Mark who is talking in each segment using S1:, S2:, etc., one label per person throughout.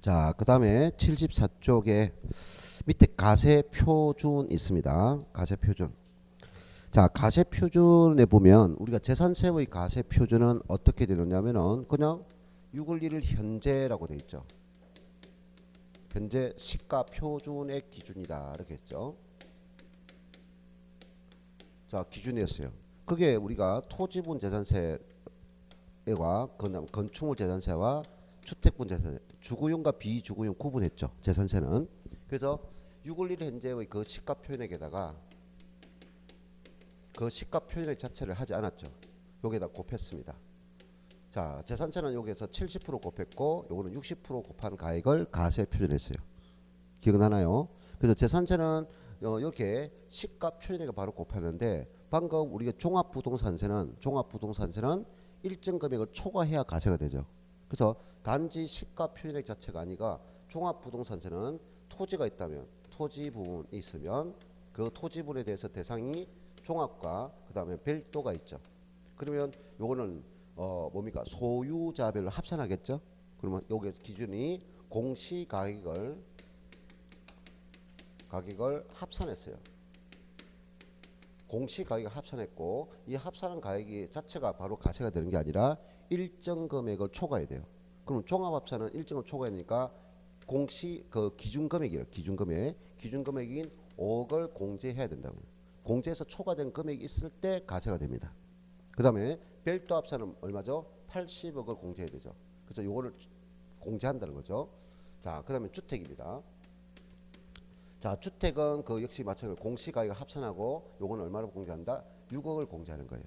S1: 자, 그 다음에 74쪽에 밑에 가세 표준 있습니다. 가세 표준. 자, 가세 표준에 보면 우리가 재산세의 가세 표준은 어떻게 되느냐면은 그냥 6월 1일 현재라고 돼 있죠. 현재 시가 표준의 기준이다 이렇게 했죠. 자, 기준이었어요. 그게 우리가 토지분 재산세와 건축물 재산세와 주택분 재산세, 주거용과 비주거용 구분했죠. 재산세는. 그래서 6월 1일 현재의 그 시가 표현액에다가 그 시가 표현액 자체를 하지 않았죠. 여기에다 곱했습니다. 자, 재산세는 여기에서 70% 곱했고 요거는 60% 곱한 가액을 가세 표준했어요. 기억나나요? 그래서 재산세는 이렇게 시가 표준액을 바로 곱하는데 방금 우리가 종합부동산세는 일정 금액을 초과해야 가세가 되죠. 그래서 단지 시가 표준액 자체가 아니라 종합부동산세는 토지가 있다면 토지 부분이 있으면 그 토지분에 대해서 대상이 종합과 그 다음에 별도가 있죠. 그러면 요거는 뭡니까? 소유자별로 합산하겠죠. 그러면 여기에서 기준이 공시가격을 합산했어요. 공시가격을 합산했고 이 합산한 가액이 자체가 바로 가세가 되는 게 아니라 일정 금액을 초과해야 돼요. 그럼 종합합산은 일정을 초과하니까 공시 그 기준금액이에요. 기준금액인 5억을 공제해야 된다고요. 공제해서 초과된 금액이 있을 때 가세가 됩니다. 그 다음에 별도 합산은 얼마죠? 80억을 공제해야 되죠. 그래서 요거를 공제한다는 거죠. 자, 그 다음에 주택입니다. 자, 주택은 그 역시 마찬가지로 공시가격을 합산하고 요거는 얼마를 공제한다? 6억을 공제하는 거예요.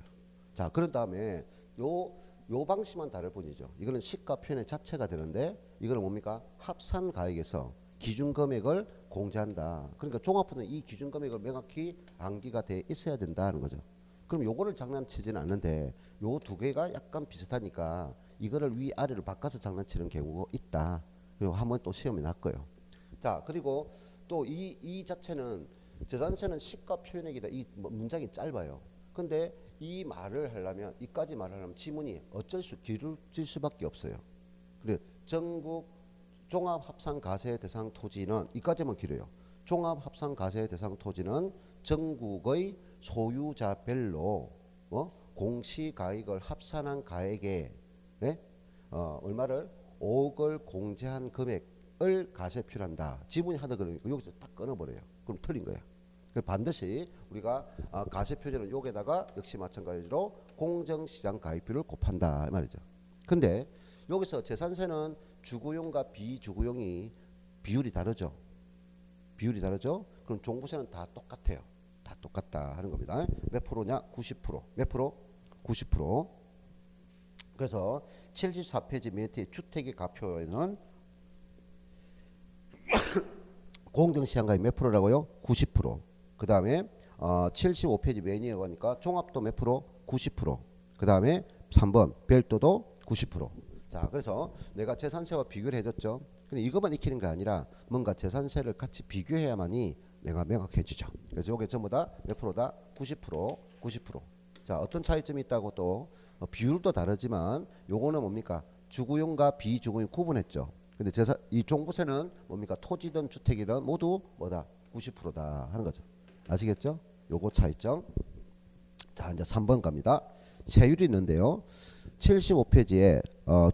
S1: 자, 그런 다음에 요 방식만 다를 뿐이죠. 이거는 시가 표현의 자체가 되는데 이거는 뭡니까? 합산 가액에서 기준 금액을 공제한다. 그러니까 종합부는 이 기준 금액을 명확히 암기가 돼 있어야 된다는 거죠. 그럼 요거를 장난치지는 않는데 요 두 개가 약간 비슷하니까 이거를 위아래로 바꿔서 장난치는 경우가 있다. 그리고 한번 또 시험에 났고요. 자, 그리고 또 이 자체는 재산세는 시가 표현액이다. 이 문장이 짧아요. 근데 이 말을 하려면 이까지 말을 하려면 지문이 어쩔 수 길어질 수밖에 없어요. 그래 전국 종합합산가세 대상 토지는 이까지만 길어요. 종합합산가세 대상 토지는 전국의 소유자별로 공시가액을 합산한 가액에 얼마를 5억을 공제한 금액을 가세 표현한다. 지문이 하다 그러니까 여기서 딱 끊어버려요. 그럼 틀린 거야. 반드시 우리가 가세 표준을 여기에다가 역시 마찬가지로 공정시장 가액비를 곱한다 이 말이죠. 근데 여기서 재산세는 주거용과 비주거용이 비율이 다르죠. 그럼 종부세는 다 똑같아요. 다 똑같다 하는 겁니다. 몇 프로냐? 90%. 몇 프로? 90%. 그래서 74페이지 밑에 주택의 가표에는 공정시장가액 몇 프로라고요? 90%. 그 다음에 75페이지 메인에 가니까 종합도 몇 프로? 90%. 그 다음에 3번 별도도 90%. 자, 그래서 내가 재산세와 비교를 해줬죠. 근데 이것만 익히는 게 아니라 뭔가 재산세를 같이 비교해야만이 내가 명확해지죠. 그래서 이게 전부 다 몇 프로다? 90%, 90%. 자, 어떤 차이점이 있다고 또 비율도 다르지만 요거는 뭡니까? 주거용과 비주거용 구분했죠. 근데 이 종부세는 뭡니까? 토지든 주택이든 모두 뭐다? 90%다 하는 거죠. 아시겠죠? 요거 차이점. 자, 이제 3번 갑니다. 세율이 있는데요. 75페이지에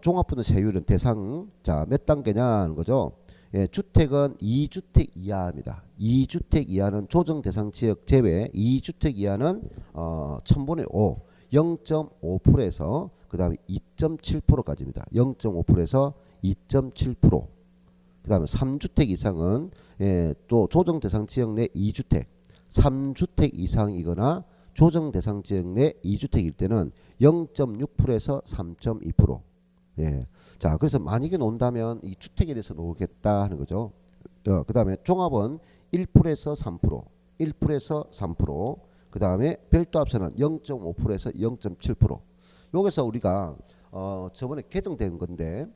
S1: 종합부는 세율은 대상 자, 몇 단계냐 하는 거죠. 예, 주택은 2주택 이하입니다. 2주택 이하는 조정 대상 지역 제외 2주택 이하는 1000분의 5 0.5%에서 그 다음에 2.7%까지입니다. 0.5%에서 2.7%. 그 다음에 3주택 이상은 또 조정 대상 지역 내 2주택 3주택 이상이거나 조정 대상 지역 내 2주택일 때는 0.6%에서 3.2%. 예. 자, 그래서 만약에 논다면 이 주택에 대해서 놓겠다 하는 거죠. 그 다음에 종합은 1%에서 3%, 1%에서 3%. 그 다음에 별도 합산은 0.5%에서 0.7%. 여기서 우리가 저번에 개정된 건데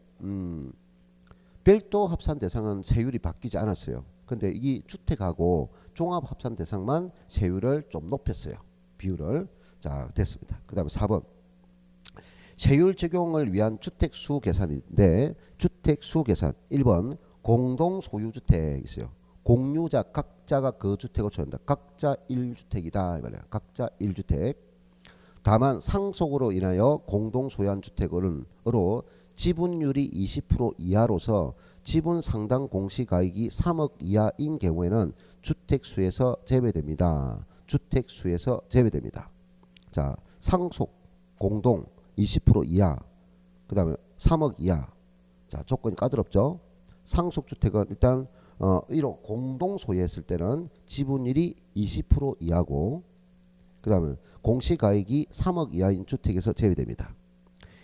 S1: 별도 합산 대상은 세율이 바뀌지 않았어요. 근데 이 주택하고 종합 합산 대상만 세율을 좀 높였어요. 비율을. 자, 됐습니다. 그 다음에 4번. 세율 적용을 위한 주택수 계산인데 주택수 계산 1번 공동 소유주택 있어요. 공유자 각자가 그 주택을 소유한다. 각자 1주택이다 이 말이야. 각자 1주택. 다만 상속으로 인하여 공동 소유한 주택으로 지분율이 20% 이하로서 지분 상당 공시가액이 3억 이하인 경우에는 주택수에서 제외됩니다. 주택수에서 제외됩니다. 자, 상속 공동 20% 이하, 그 다음에 3억 이하. 자, 조건이 까다롭죠. 상속주택은 일단 1호 공동 소유했을 때는 지분율이 20% 이하고, 그 다음에 공시가액이 3억 이하인 주택에서 제외됩니다.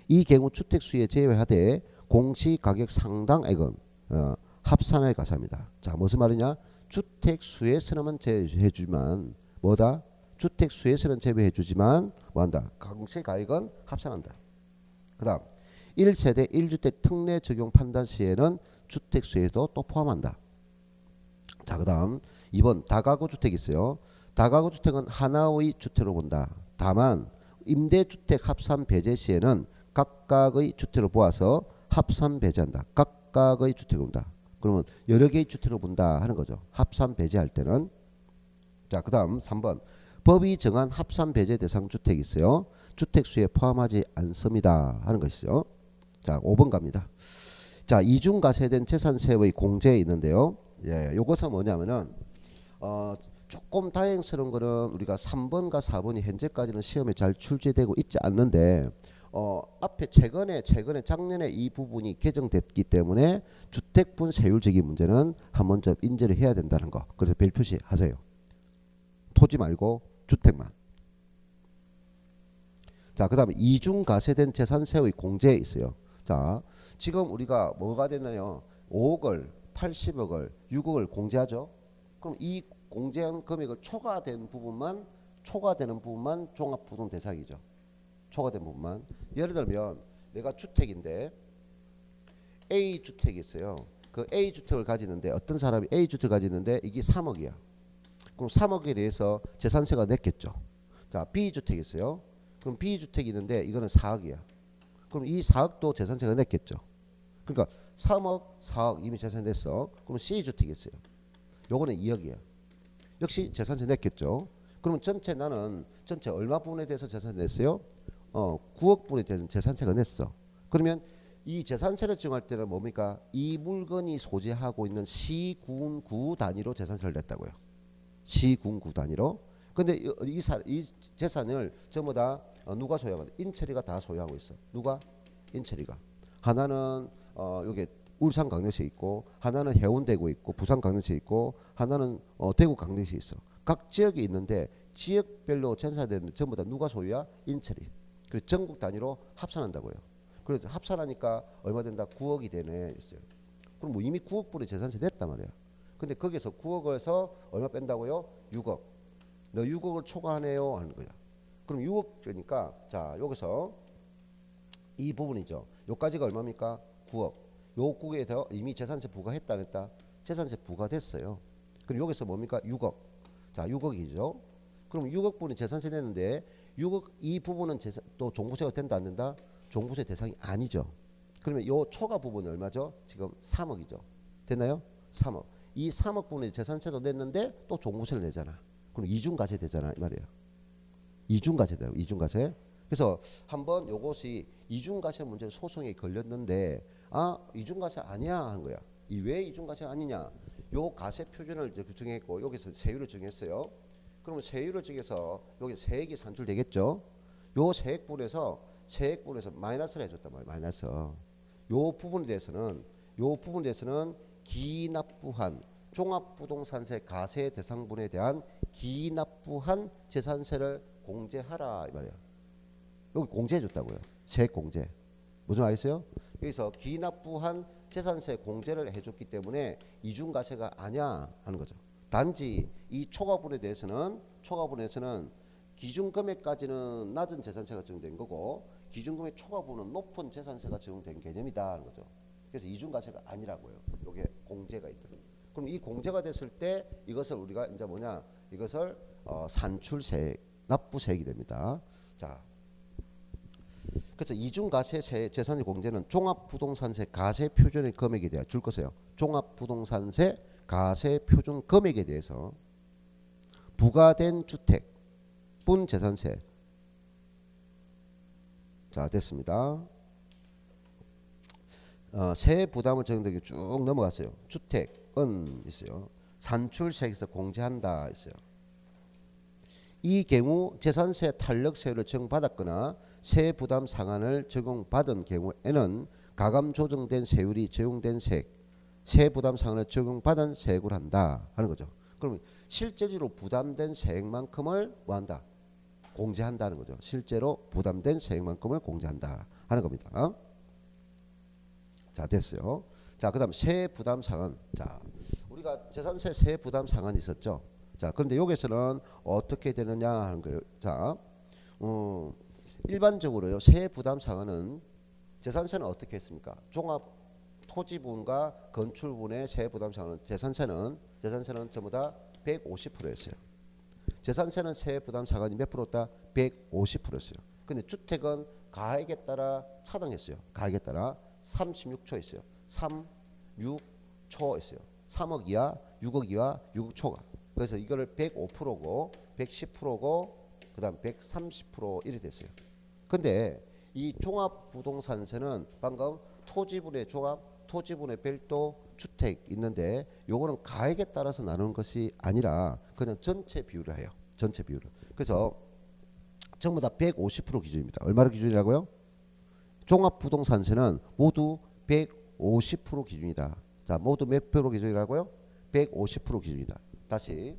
S1: 이 경우 주택수에 제외하되 공시가격 상당액은 합산을 가사합니다. 자, 무슨 말이냐? 주택수에서는 제외해주지만 뭐다? 주택수에서는 제외해주지만 뭐한다? 공시가액은 합산한다. 그 다음 1세대 1주택 특례 적용 판단 시에는 주택수에도 또 포함한다. 자, 그 다음 2번 다가구 주택이 있어요. 다가구 주택은 하나의 주택으로 본다. 다만 임대주택 합산 배제 시에는 각각의 주택을 보아서 합산 배제한다. 각각의 주택을 본다. 그러면 여러 개의 주택을 본다 하는 거죠. 합산 배제할 때는. 자, 그 다음 3번 법이 정한 합산 배제 대상 주택이 있어요. 주택수에 포함하지 않습니다 하는 것이죠. 자, 5번 갑니다. 자, 이중과세된 재산세의 공제에 있는데요. 예, 요것은 뭐냐면은 조금 다행스러운 거는 우리가 3번과 4번이 현재까지는 시험에 잘 출제되고 있지 않는데 앞에 최근에 작년에 이 부분이 개정됐기 때문에 주택분 세율적인 문제는 한 번 좀 인지를 해야 된다는 거. 그래서 별 표시 하세요. 토지 말고 주택만. 자, 그 다음에 이중과세된 재산세의 공제에 있어요. 자, 지금 우리가 뭐가 되나요? 5억을 80억을 6억을 공제하죠. 그럼 이 공제한 금액을 초과되는 부분만 종합부동 대상이죠. 초과된 부분만. 예를 들면 내가 주택인데 A 주택이 있어요. 그 A 주택을 가지는데 어떤 사람이 A 주택을 가지는데 이게 3억이야. 그럼 3억에 대해서 재산세가 냈겠죠. 자, B 주택이 있어요. 그럼 B 주택이 있는데 이거는 4억이야. 그럼 이 4억도 재산세가 냈겠죠. 그러니까 3억, 4억 이미 재산 냈어. 그럼 C 주택이 있어요. 요거는 2억이야. 역시 재산세 냈겠죠. 그러면 나는 전체 얼마 부분에 대해서 재산세 냈어요? 9억 부분에 대해서 재산세가 냈어. 그러면 이 재산세를 정할 때는 뭡니까? 이 물건이 소재하고 있는 시군구 단위로 재산세를 냈다고요. 시군구 단위로. 근데 이 재산을 전부 다 누가 소유하고 있어? 인철이가 다 소유하고 있어. 누가? 인철이가. 하나는 여기 울산 강릉시에 있고, 하나는 해운대구 있고, 부산 강릉시에 있고, 하나는 대구 강릉시에 있어. 각 지역에 있는데 지역별로 전사되는 전부 다 누가 소유야? 인철이. 그래서 전국 단위로 합산한다고요. 그래서 합산하니까 얼마 된다? 9억이 되네 있어요. 그럼 뭐 이미 9억 불의 재산세 냈단 말이야. 근데 거기서 9억에서 얼마 뺀다고요? 6억. 너 6억을 초과하네요 하는 거야. 그럼 6억 되니까 자, 여기서 이 부분이죠. 요까지가 얼마입니까? 9억. 요 9억에 더 이미 재산세 부과했다 안 했다? 재산세 부과됐어요. 그럼 여기서 뭡니까? 6억. 자, 6억이죠. 그럼 6억 분이 재산세 냈는데 6억 이 부분은 또 종부세가 된다 안 된다? 종부세 대상이 아니죠. 그러면 요 초과 부분이 얼마죠? 지금 3억이죠. 됐나요? 3억. 이 3억 분의 재산세도 냈는데 또 종부세를 내잖아. 그럼 이중과세 되잖아 이 말이에요. 이중과세돼요. 이중과세. 그래서 한번 요것이 이중과세 문제 소송에 걸렸는데 이중과세 아니야 한 거야. 이 왜 이중과세 아니냐? 요 과세 표준을 이제 정했고 여기서 세율을 정했어요. 그러면 세율을 정해서 여기 세액이 산출되겠죠. 요 세액분에서 마이너스를 해줬단 말이에요. 마이너스. 요 부분에 대해서는 기납부한 종합부동산세 과세 대상분에 대한 기납부한 재산세를 공제하라 이 말이에요. 여기 공제해줬다고요. 세액 공제. 무슨 말이겠어요? 여기서 기납부한 재산세 공제를 해줬기 때문에 이중과세가 아니야 하는 거죠. 단지 이 초과분에 대해서는 기준금액까지는 낮은 재산세가 적용된 거고 기준금액 초과분은 높은 재산세가 적용된 개념이다 하는 거죠. 그래서 이중과세가 아니라고요. 이게 공제가 있다. 그럼 이 공제가 됐을 때 이것을 우리가 이제 뭐냐? 이것을 산출세액, 납부세액이 됩니다. 자, 그래서 이중과세 재산의 공제는 종합부동산세 가세 표준의 금액에 대해 줄 것이에요. 종합부동산세 가세 표준 금액에 대해서 부과된 주택분 재산세. 자, 됐습니다. 세액 부담을 적용되게 쭉 넘어갔어요. 주택은 있어요. 산출세에서 공제한다 있어요. 이 경우 재산세 탄력세율을 적용받았거나 세액 부담 상한을 적용받은 경우에는 가감 조정된 세율이 적용된 세액 부담 상한을 적용받은 세액을 한다 하는 거죠. 그러면 실제로 부담된 세액만큼을 뭐한다? 공제한다는 거죠. 실제로 부담된 세액만큼을 공제한다 하는 겁니다. 자, 됐어요. 자, 그다음 세액 부담 상한. 자, 우리가 재산세 세액 부담 상한이 있었죠. 자, 그런데 여기서는 어떻게 되느냐 하는 거예요. 자, 일반적으로요 세액 부담 상한은 재산세는 어떻게 했습니까? 종합 토지분과 건축분의 세액 부담 상한은 재산세는 전부 다 150%였어요. 재산세는 세액 부담 상한이 몇 프로다? 150%였어요. 근데 주택은 가액에 따라 차등했어요. 가액에 따라 36초 있어요. 36초 있어요. 3억 이하, 6억 이하, 6억 초과. 그래서 이거를 105%고 110%고 그다음 130% 이렇게 됐어요. 근데 이 종합부동산세는 방금 토지분의 종합, 토지분의 별도 주택 있는데 요거는 가액에 따라서 나누는 것이 아니라 그냥 전체 비율을 해요. 전체 비율을. 그래서 전부 다 150% 기준입니다. 얼마로 기준이라고요? 종합부동산세는 모두 150% 기준이다. 자, 모두 몇 프로 기준이라고요? 150% 기준이다. 다시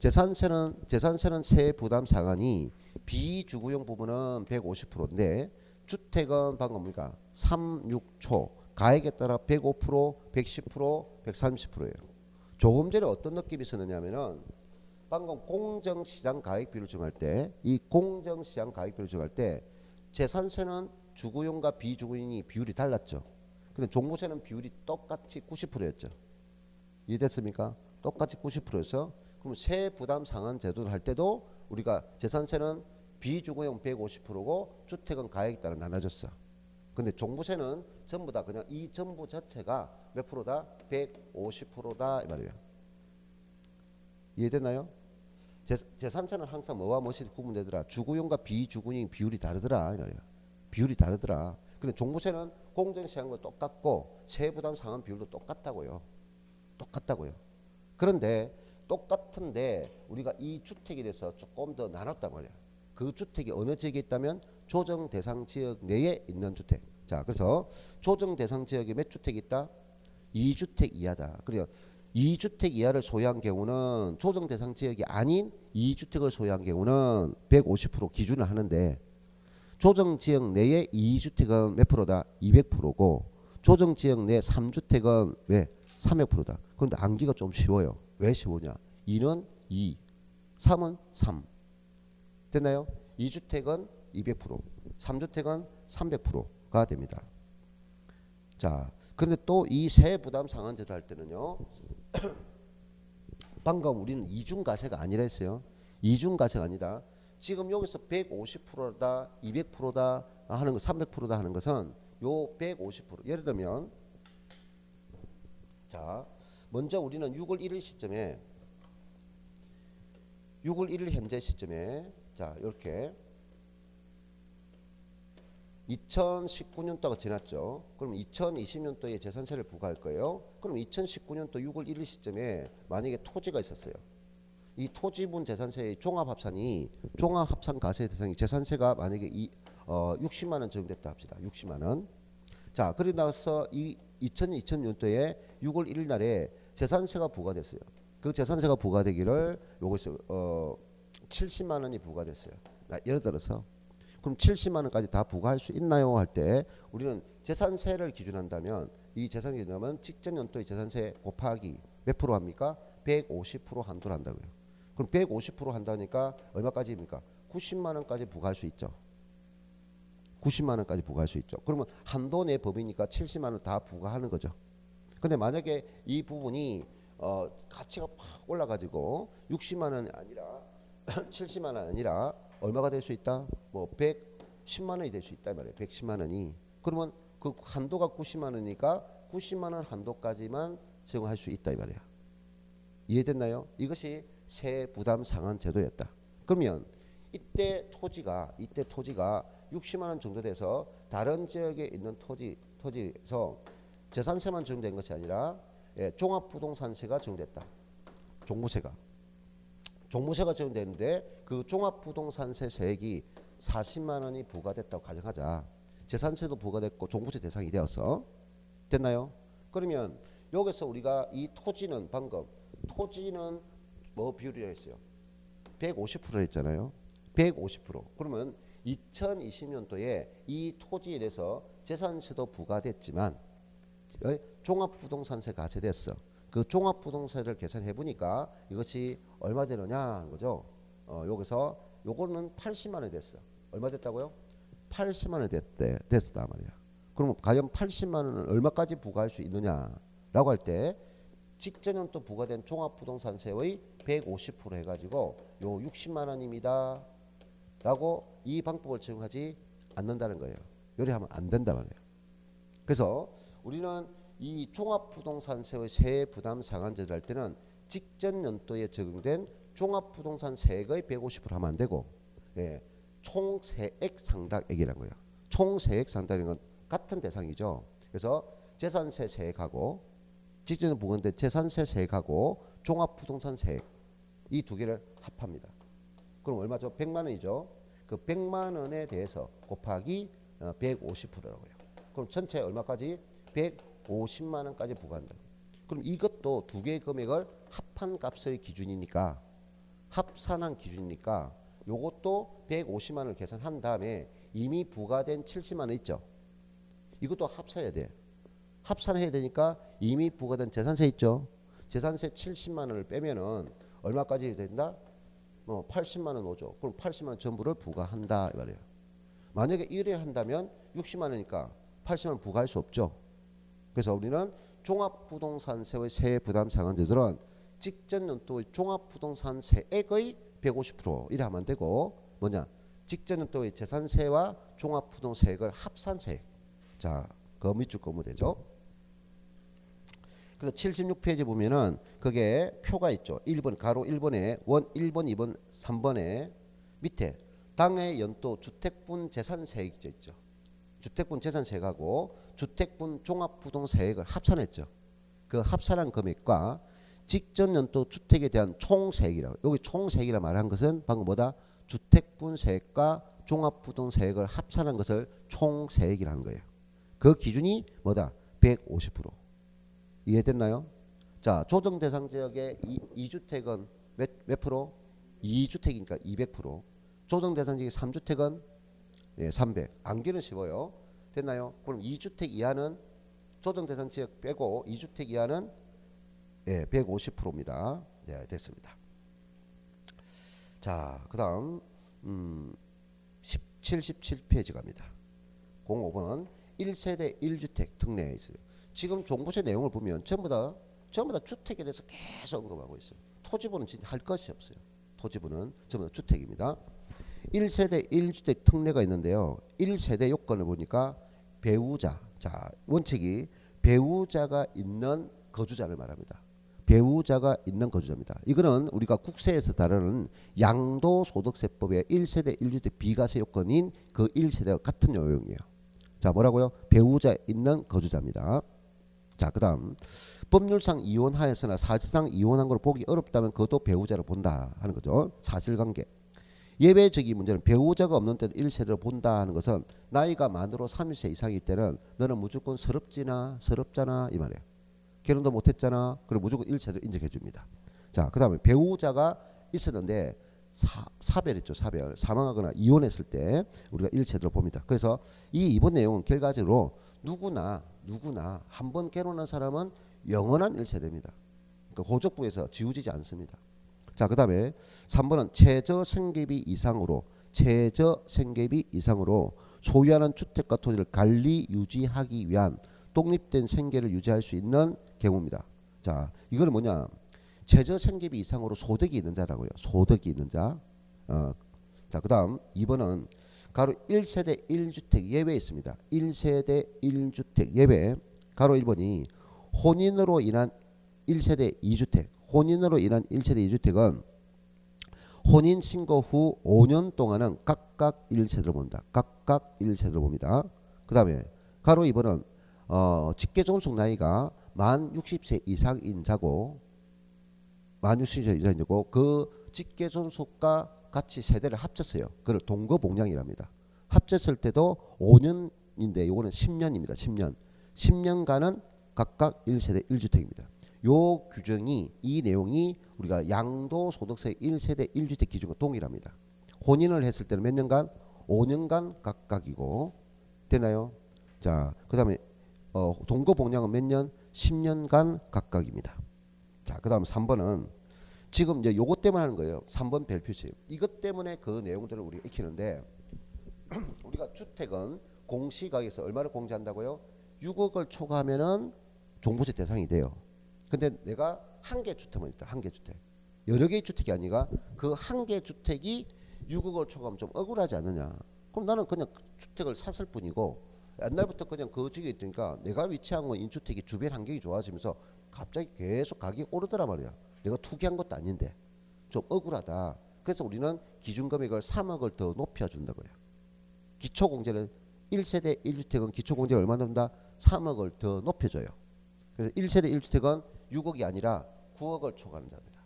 S1: 재산세는 세액 부담 상한이 비주거용 부분은 150%인데 주택은 방금 뭡니까? 36초 가액에 따라 105%, 110%, 130%예요. 조금 전에 어떤 느낌이 있었느냐면은 방금 공정시장 가액 비율을 정할 때 이 공정시장 가액 비율을 정할 때 재산세는 주거용과 비주거용이 비율이 달랐죠. 근데 종부세는 비율이 똑같이 90%였죠. 이해됐습니까? 똑같이 90%였어. 그럼 세액 부담 상한 제도를 할 때도 우리가 재산세는 비주거용 150%고 주택은 가액에 따라 나눠졌어. 근데 종부세는 전부 다 그냥 이 전부 자체가 몇 프로다? 150%다 이 말이에요. 이해됐나요? 재산세는 항상 뭐와 무엇이 구분되더라? 주거용과 비주거용 비율이 다르더라 이 말이에요. 비율이 다르더라. 근데 종부세는 공정시장과 똑같고 세부담 상한 비율도 똑같다고요. 똑같다고요. 그런데 똑같은데 우리가 이 주택에 대해서 조금 더 나눴단 말이야. 그 주택이 어느 지역에 있다면 조정 대상 지역 내에 있는 주택. 자, 그래서 조정 대상 지역에 몇 주택이 있다? 2주택 이하다. 그래요. 2주택 이하를 소유한 경우는 조정 대상 지역이 아닌 2주택을 소유한 경우는 150% 기준을 하는데 조정 지역 내에 2주택은 몇 프로다? 200%고 조정 지역 내 3주택은 왜? 300%다. 그런데 암기가 좀 쉬워요. 왜 쉬우냐? 2는 2, 3은 3. 됐나요? 2주택은 200%, 3주택은 300%가 됩니다. 자, 그런데 또 이 세부담 상한제도 할 때는요. 방금 우리는 이중과세가 아니라 했어요. 이중과세가 아니다. 지금 여기서 150%다, 200%다 하는 거, 300%다 하는 것은 요 150%. 예를 들면 자, 먼저 우리는 6월 1일 시점에 6월 1일 현재 시점에 자, 이렇게 2019년도가 지났죠. 그럼 2020년도에 재산세를 부과할 거예요. 그럼 2019년도 6월 1일 시점에 만약에 토지가 있었어요. 이 토지분 재산세의 종합합산이 종합합산 가세 대상이 재산세가 만약에 60만 원 적용됐다 합시다. 60만 원. 자, 그러고 나서 이 2020년도에 6월 1일 날에 재산세가 부과됐어요. 그 재산세가 부과되기를 요것이 70만 원이 부과됐어요. 예를 들어서 그럼 70만 원까지 다 부과할 수 있나요? 할 때 우리는 재산세를 기준한다면 이 재산 기준하면 직전 연도의 재산세 곱하기 몇 프로 합니까? 150% 한도를 한다고요. 그럼 150% 한다니까 얼마까지입니까? 90만 원까지 부과할 수 있죠. 90만 원까지 부과할 수 있죠. 그러면 한도 내 법이니까 70만 원 다 부과하는 거죠. 근데 만약에 이 부분이 가치가 팍 올라가지고 60만 원이 아니라 70만 원 아니라 얼마가 될 수 있다? 뭐 100, 10만 원이 될 수 있단 말이에요. 110만 원이. 그러면 그 한도가 90만 원이니까 90만 원 한도까지만 적용할 수 있다 이 말이야. 이해됐나요? 이것이 세부담 상환 제도였다. 그러면 이때 토지가 60만 원 정도 돼서 다른 지역에 있는 토지에서 재산세만 적용된 것이 아니라 종합부동산세가 적용됐다. 종부세가 적용되는데 그 종합부동산세 세액이 40만 원이 부과됐다고 가정하자. 재산세도 부과됐고 종부세 대상이 되었어. 됐나요? 그러면 여기서 우리가 이 토지는 방금 토지는 뭐 비율이라 했어요? 150%라 했잖아요. 150%. 그러면 2020년도에 이 토지에 대해서 재산세도 부과됐지만 종합부동산세 가세됐어. 그 종합부동산세를 계산해 보니까 이것이 얼마 되느냐 하는 거죠. 여기서 요거는 80만 원이 됐어. 얼마 됐다고요? 80만 원이 됐다 말이야. 그럼 과연 80만 원을 얼마까지 부과할 수 있느냐라고 할 때 직전년 또 부과된 종합부동산세의 150% 해가지고 요 60만 원입니다. 라고 이 방법을 적용하지 않는다는 거예요. 요리하면 안 된다 말이에요. 그래서 우리는 이 종합부동산세의 세부담 상한제를 할 때는 직전 연도에 적용된 종합부동산세액의 150% 하면 안 되고 총세액 상당액이라는 거예요. 총세액 상당액은 건 같은 대상이죠. 그래서 재산세 세액하고 직전에 부과된 재산세 세액하고 종합부동산 세액 이 두 개를 합합니다. 그럼 얼마죠? 100만 원이죠. 그 100만 원에 대해서 곱하기 150%라고요. 그럼 전체 얼마까지? 150만 원까지 부과한다. 그럼 이것도 두 개의 금액을 합한 값의 기준이니까 합산한 기준이니까 요것도 150만 원을 계산한 다음에 이미 부과된 70만 원 있죠. 이것도 합산해야 돼. 합산해야 되니까 이미 부과된 재산세 있죠. 재산세 70만 원을 빼면은 얼마까지 된다? 80만 원 오죠. 그럼 80만 원 전부를 부과한다 이 말이에요. 만약에 1회 한다면 60만 원이니까 80만 원 부과할 수 없죠. 그래서 우리는 종합부동산세의 세부담 상한제들은 직전 연도의 종합부동산세액의 150% 이래 하면 되고 뭐냐? 직전 연도의 재산세와 종합부동산세액을 합산세액. 자, 그 밑줄 그으면 되죠. 그래서 76페이지 보면은 그게 표가 있죠. 1번 가로 1번에 1번 2번 3번에 밑에 당해 연도 주택분 재산세액이 있죠. 주택분 재산세액하고 주택분 종합부동세액을 합산했죠. 그 합산한 금액과 직전 연도 주택에 대한 총세액이라고. 여기 총세액이라 말한 것은 방금 뭐다? 주택분 세액과 종합부동세액을 합산한 것을 총세액이라는 거예요. 그 기준이 뭐다? 150%. 이해됐나요? 자, 조정 대상 지역의 2주택은 몇 프로? 2주택이니까 200%. 조정 대상 지역의 3주택은 300. 암기는 쉬워요. 됐나요? 그럼 2주택 이하는 조정 대상 지역 빼고 2주택 이하는 150%입니다. 됐습니다. 자, 그다음 77페이지 갑니다. 05번은 1세대 1주택 특례에 있어요. 지금 종부세 내용을 보면 전부 다 주택에 대해서 계속 언급하고 있어요. 토지부는 진짜 할 것이 없어요. 토지부는 전부 다 주택입니다. 1세대 1주택 특례가 있는데요. 1세대 요건을 보니까 배우자. 자, 원칙이 배우자가 있는 거주자를 말합니다. 배우자가 있는 거주자입니다. 이거는 우리가 국세에서 다루는 양도소득세법의 1세대 1주택 비과세 요건인 그 1세대와 같은 내용이에요. 자, 뭐라고요? 배우자 있는 거주자입니다. 자, 그 다음 법률상 이혼하였으나 사실상 이혼한 걸 보기 어렵다면 그것도 배우자를 본다 하는 거죠. 사실관계. 예외적인 문제는 배우자가 없는 때도 1세대를 본다 하는 것은 나이가 만으로 30세 이상일 때는 너는 무조건 서럽잖아 이 말이에요. 결혼도 못했잖아. 그럼 무조건 1세대를 인정해 줍니다. 자, 그 다음에 배우자가 있었는데 사별했죠. 사별. 사망하거나 이혼했을 때 우리가 1세대를 봅니다. 그래서 이번 내용은 결과적으로 누구나 한 번 결혼한 사람은 영원한 1세대입니다. 그러니까 고족부에서 지워지지 않습니다. 자, 그 다음에 3번은 최저 생계비 이상으로 소유하는 주택과 토지를 관리 유지하기 위한 독립된 생계를 유지할 수 있는 경우입니다. 자, 이거는 뭐냐? 최저 생계비 이상으로 소득이 있는 자라고요. 소득이 있는 자. 자, 그 다음 2번은 가로 1세대 1주택 예외 있습니다. 1세대 1주택 예외. 가로 1번이 혼인으로 인한 1세대 2주택. 혼인으로 인한 1세대 2주택은 혼인 신고 후 5년 동안은 각각 1세대로 봅니다. 각각 1세대로 봅니다. 그 다음에 가로 2번은 직계존속 나이가 만 60세 이상인 자고 만 60세 이상인 자고 그 직계존속과 같이 세대를 합쳤어요. 그걸 동거봉양이랍니다. 합쳤을 때도 5년인데 요거는 10년입니다. 10년. 10년간은 각각 1세대 1주택입니다. 요 규정이 이 내용이 우리가 양도소득세 1세대 1주택 기준과 동일합니다. 혼인을 했을 때는 몇 년간? 5년간 각각이고 되나요? 자, 그다음에 동거봉양은 몇 년? 10년간 각각입니다. 자, 그다음 3번은 지금 이제 요것 때문에 하는 거예요. 3번 별표시. 이것 때문에 그 내용들을 우리가 익히는데 우리가 주택은 공시가격에서 얼마를 공제한다고요? 6억을 초과하면은 종부세 대상이 돼요. 근데 내가 한 개 주택만 있다. 한 개 주택. 여러 개의 주택이 아니라 그 한 개 주택이 6억을 초과하면 좀 억울하지 않느냐. 그럼 나는 그냥 주택을 샀을 뿐이고 옛날부터 그냥 그 지역에 있으니까 내가 위치한 건 인주택이 주변 환경이 좋아지면서 갑자기 계속 가격이 오르더란 말이야. 내가 투기한 것도 아닌데 좀 억울하다. 그래서 우리는 기준금액을 3억을 더 높여준다고요. 기초공제를 1세대 1주택은 기초공제를 얼마 넣는다? 3억을 더 높여줘요. 그래서 1세대 1주택은 6억이 아니라 9억을 초과하는 자입니다.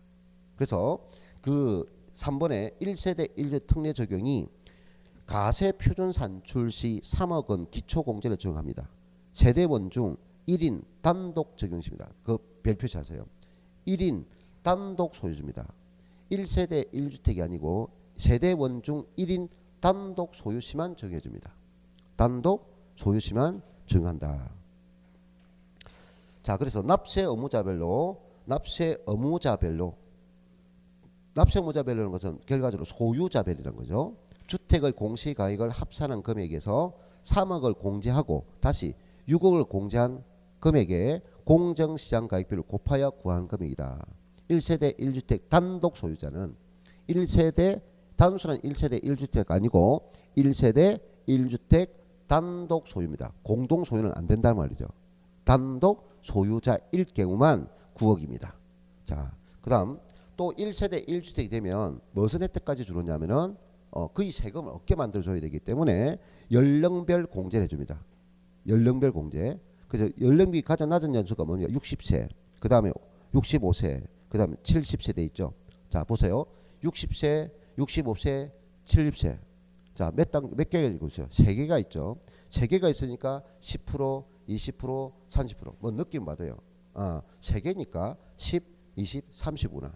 S1: 그래서 그 3번에 1세대 1주택 특례 적용이 가세 표준 산출 시 3억은 기초공제를 적용합니다. 세대원 중 1인 단독 적용시입니다. 그 별표시 하세요. 1인 단독 소유주입니다. 1세대 1주택이 아니고 세대원 중 1인 단독 소유시만 적용해줍니다. 단독 소유시만 적용한다. 자, 그래서 납세 의무자별로는 것은 결과적으로 소유자별이라는 거죠. 주택의 공시가액을 합산한 금액에서 3억을 공제하고 다시 6억을 공제한 금액에 공정시장가액비를 곱하여 구한 금액이다. 1세대 1주택 단독 소유자는 단순한 1세대 1주택 아니고 1세대 1주택 단독 소유입니다. 공동 소유는 안 된다는 말이죠. 단독 소유자일 경우만 9억입니다. 자, 그 다음 또 1세대 1주택이 되면 무슨 혜택까지 주느냐면은 거의 세금을 없게 만들어줘야 되기 때문에 연령별 공제를 해줍니다. 연령별 공제. 그래서 연령비 가장 낮은 연수가 뭐냐? 60세, 그 다음에 65세, 그 다음에 70세 돼 있죠. 자, 보세요. 60세, 65세, 70세. 자, 몇 개가 있어요? 3개가 있죠. 3개가 있으니까 10%, 20%, 30%. 뭐 느낌 받아요. 3개니까 10, 20, 30구나.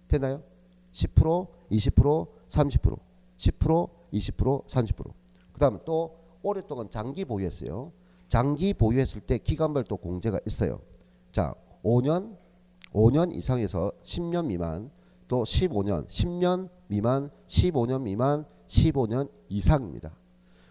S1: 되나요? 10%, 20%, 30%. 10%, 20%, 30%. 그 다음에 또 오랫동안 장기 보유했어요. 장기 보유했을 때 기간별 또 공제가 있어요. 자, 5년 이상에서 10년 미만, 또 15년, 10년 미만, 15년 미만, 15년 이상입니다.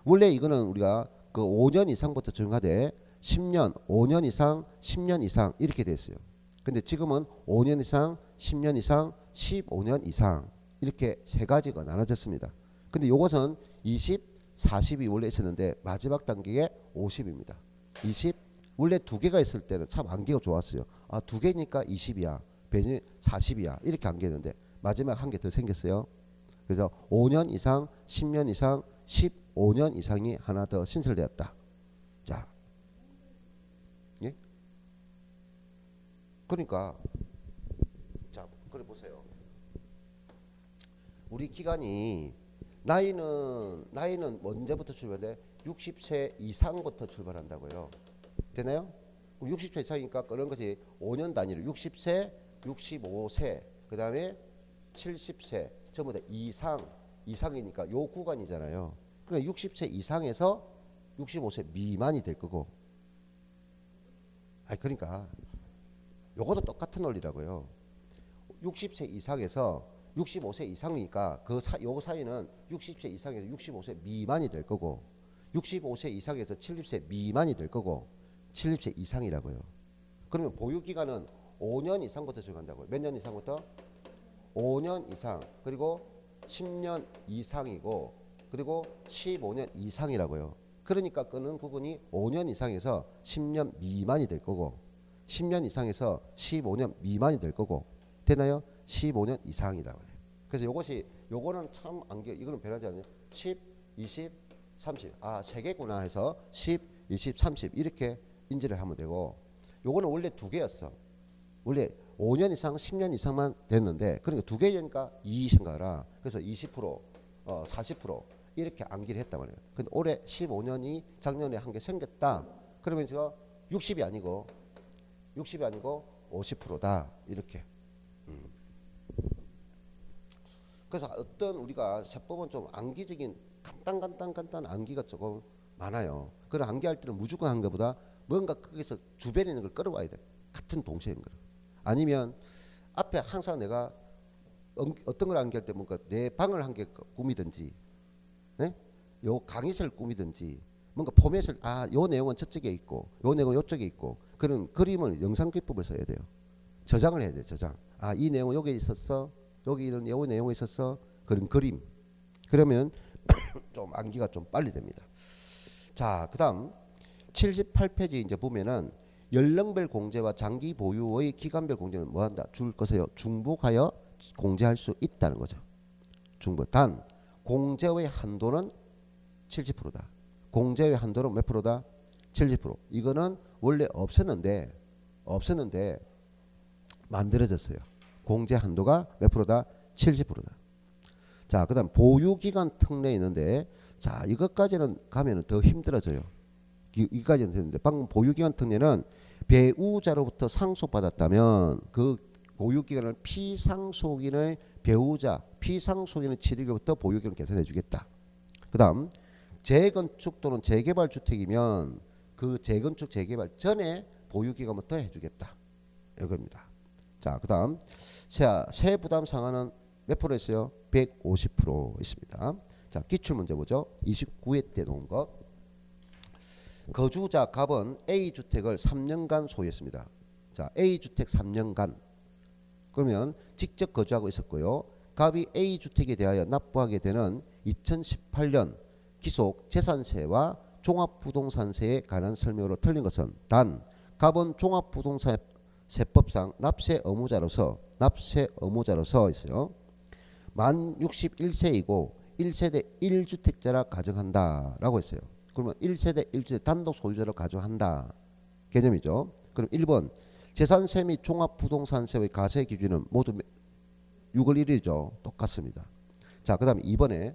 S1: 원래 이거는 우리가 그 5년 이상부터 적용하되 10년, 5년 이상, 10년 이상 이렇게 돼 있어요. 근데 지금은 5년 이상, 10년 이상, 15년 이상 이렇게 세 가지가 나눠졌습니다. 근데 이것은 20, 40이 원래 있었는데 마지막 단계에 50입니다. 20 원래 2개가 있을 때는 참 안개가 좋았어요. 2개니까 20이야. 배진이 40이야. 이렇게 안개였는데 마지막 한 개 더 생겼어요. 그래서 5년 이상, 10년 이상, 15년 이상이 하나 더 신설되었다. 자, 예? 그러니까 자, 그래 보세요. 우리 기간이 나이는 언제부터 출발돼? 60세 이상부터 출발한다고요. 되나요? 60세 이상이니까 그런 것이 5년 단위로 60세, 65세, 그 다음에 70세 전부 다 이상이니까 요 구간이잖아요. 그러니까 60세 이상에서 65세 미만이 될 거고. 그러니까 요것도 똑같은 논리라고요. 60세 이상에서 65세 이상이니까 요 사이는 60세 이상에서 65세 미만이 될 거고 65세 이상에서 70세 미만이 될 거고 70세 이상이라고요. 그러면 보유기간은 5년 이상부터 적용한다고요. 몇 년 이상부터? 5년 이상. 그리고 10년 이상이고 그리고 15년 이상이라고요. 그러니까 끄는 부분이 5년 이상에서 10년 미만이 될 거고 10년 이상에서 15년 미만이 될 거고 되나요? 15년 이상이다. 그래서 요거는 참 이거는 변하지 않아요. 10, 20, 30. 아, 세 개구나 해서 10, 20, 30 이렇게 인지를 하면 되고 요거는 원래 두 개였어. 원래 5년 이상, 10년 이상만 됐는데 그러니까 두 개니까 2 생각하라. 그래서 20%, 40% 이렇게 암기를 했단 말이에요. 근데 올해 15년이 작년에 한 개 생겼다. 그러면 제가 60이 아니고 50%다. 이렇게. 그래서 어떤 우리가 세법은 좀 암기적인 간단 암기가 조금 많아요. 그런 암기할 때는 무조건 한 것보다 뭔가 거기서 주변에 있는 걸 끌어와야 돼. 같은 동시에인 걸. 아니면 앞에 항상 내가 어떤 걸 암기할 때 뭔가 내 방을 한 개 꾸미든지, 네? 요 강의실 꾸미든지, 뭔가 포맷을 요 내용은 저쪽에 있고, 요 내용은 요쪽에 있고, 그런 그림을 영상 기법을 써야 돼요. 저장을 해야 돼. 저장. 이 내용은 여기 있었어. 여기 이런 내용이 있었어. 그런 그림. 그러면 좀 암기가 좀 빨리 됩니다. 자, 그다음 78페이지 이제 보면은 연령별 공제와 장기 보유의 기간별 공제는 뭐한다? 줄 것이요. 중복하여 공제할 수 있다는 거죠. 중복. 단 공제의 한도는 70%다. 공제의 한도는 몇 프로다? 70%. 이거는 원래 없었는데 만들어졌어요. 공제 한도가 몇 프로다? 70%다. 자, 그다음 보유기간 특례 있는데, 자, 이것까지는 가면은 더 힘들어져요. 이까지는 되는데 방금 보유기간 특례는 배우자로부터 상속받았다면 그 보유기간을 피상속인의 배우자, 피상속인의 취득일부터 보유기간을 계산해 주겠다. 그다음 재건축 또는 재개발 주택이면 그 재건축 재개발 전에 보유기간부터 해주겠다. 이겁니다. 자, 그다음 세부담 상한은 몇 프로 있어요? 150% 있습니다. 자, 기출문제 보죠. 29회 때 놓은 거. 거주자 갑은 A주택을 3년간 소유했습니다. 자, A주택 3년간. 그러면 직접 거주하고 있었고요. 갑이 A주택에 대하여 납부하게 되는 2018년 기속 재산세와 종합부동산세에 관한 설명으로 틀린 것은 단 갑은 종합부동산세법상 납세 의무자로서 있어요. 만 61세이고 1세대 1주택자라 가정한다라고 했어요. 그러면 1세대 1주택 단독 소유자로 가정한다 개념이죠. 그럼 1번 재산세 및 종합부동산세의 가세 기준은 모두 6월 1일이죠. 똑같습니다. 자, 그 다음에 2번에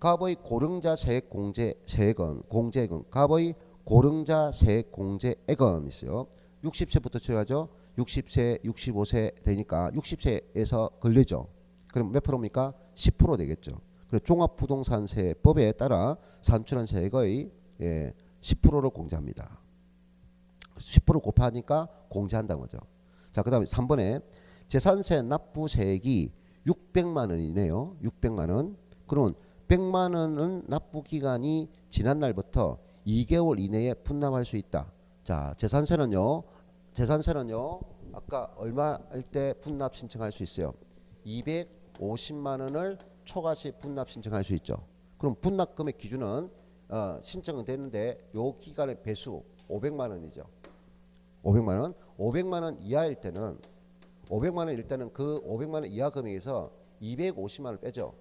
S1: 갑의 고령자 세액 공제액은 갑의 고령자 세액 공제액은 있어요. 60세부터 쳐야죠. 60세, 65세 되니까 60세에서 걸리죠. 그럼 몇 프로입니까? 10% 되겠죠. 그리고 종합부동산세법에 따라 산출한 세액의 10%를 공제합니다. 10% 곱하니까 공제한다는 거죠. 자, 그 다음에 3번에 재산세 납부세액이 600만 원이네요. 600만 원. 그러면 100만 원은 납부기간이 지난 날부터 2개월 이내에 분납할 수 있다. 자, 재산세는요. 아까 얼마 할 때 분납 신청할 수 있어요? 250만 원을 초과시 분납 신청할 수 있죠. 그럼 분납 금액 기준은 신청은 되는데 요 기간의 배수 500만 원이죠. 500만 원. 500만 원 이하일 때는 그 500만 원 이하 금액에서 250만 원을 빼죠.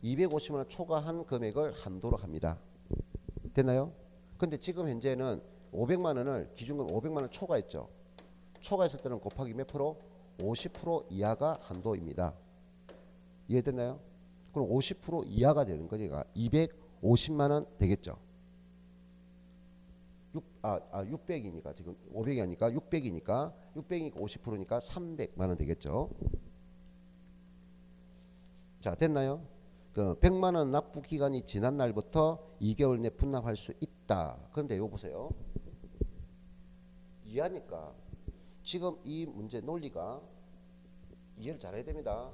S1: 250만 원 초과한 금액을 한도로 합니다. 됐나요? 근데 지금 현재는 500만 원을 기준금 500만 원 초과했죠. 초과했을 때는 곱하기 몇 프로? 50% 이하가 한도입니다. 이해됐나요? 그럼 50% 이하가 되는 거니까 250만 원 되겠죠. 600이니까 지금 500이 아니까 600이니까 50%니까 300만 원 되겠죠. 자, 됐나요? 그 100만 원 납부 기간이 지난 날부터 2개월 내 분납할 수 있다. 그런데 이거 보세요. 이해합니까? 지금 이 문제 논리가 이해를 잘해야 됩니다.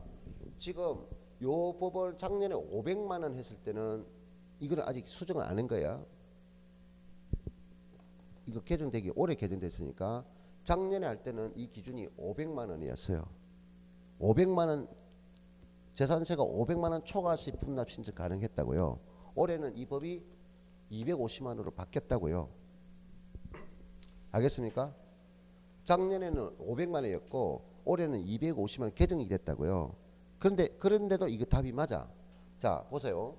S1: 지금 요 법을 작년에 500만 원 했을 때는 이거는 아직 수정을 안 한 거야. 이거 개정되기 올해 개정됐으니까 작년에 할 때는 이 기준이 500만 원이었어요. 500만 원 재산세가 500만 원 초과 시 분납 신청 가능했다고요. 올해는 이 법이 250만 원으로 바뀌었다고요. 알겠습니까? 작년에는 500만 원이었고 올해는 250만 원 개정이 됐다고요. 그런데도 이거 답이 맞아. 자, 보세요.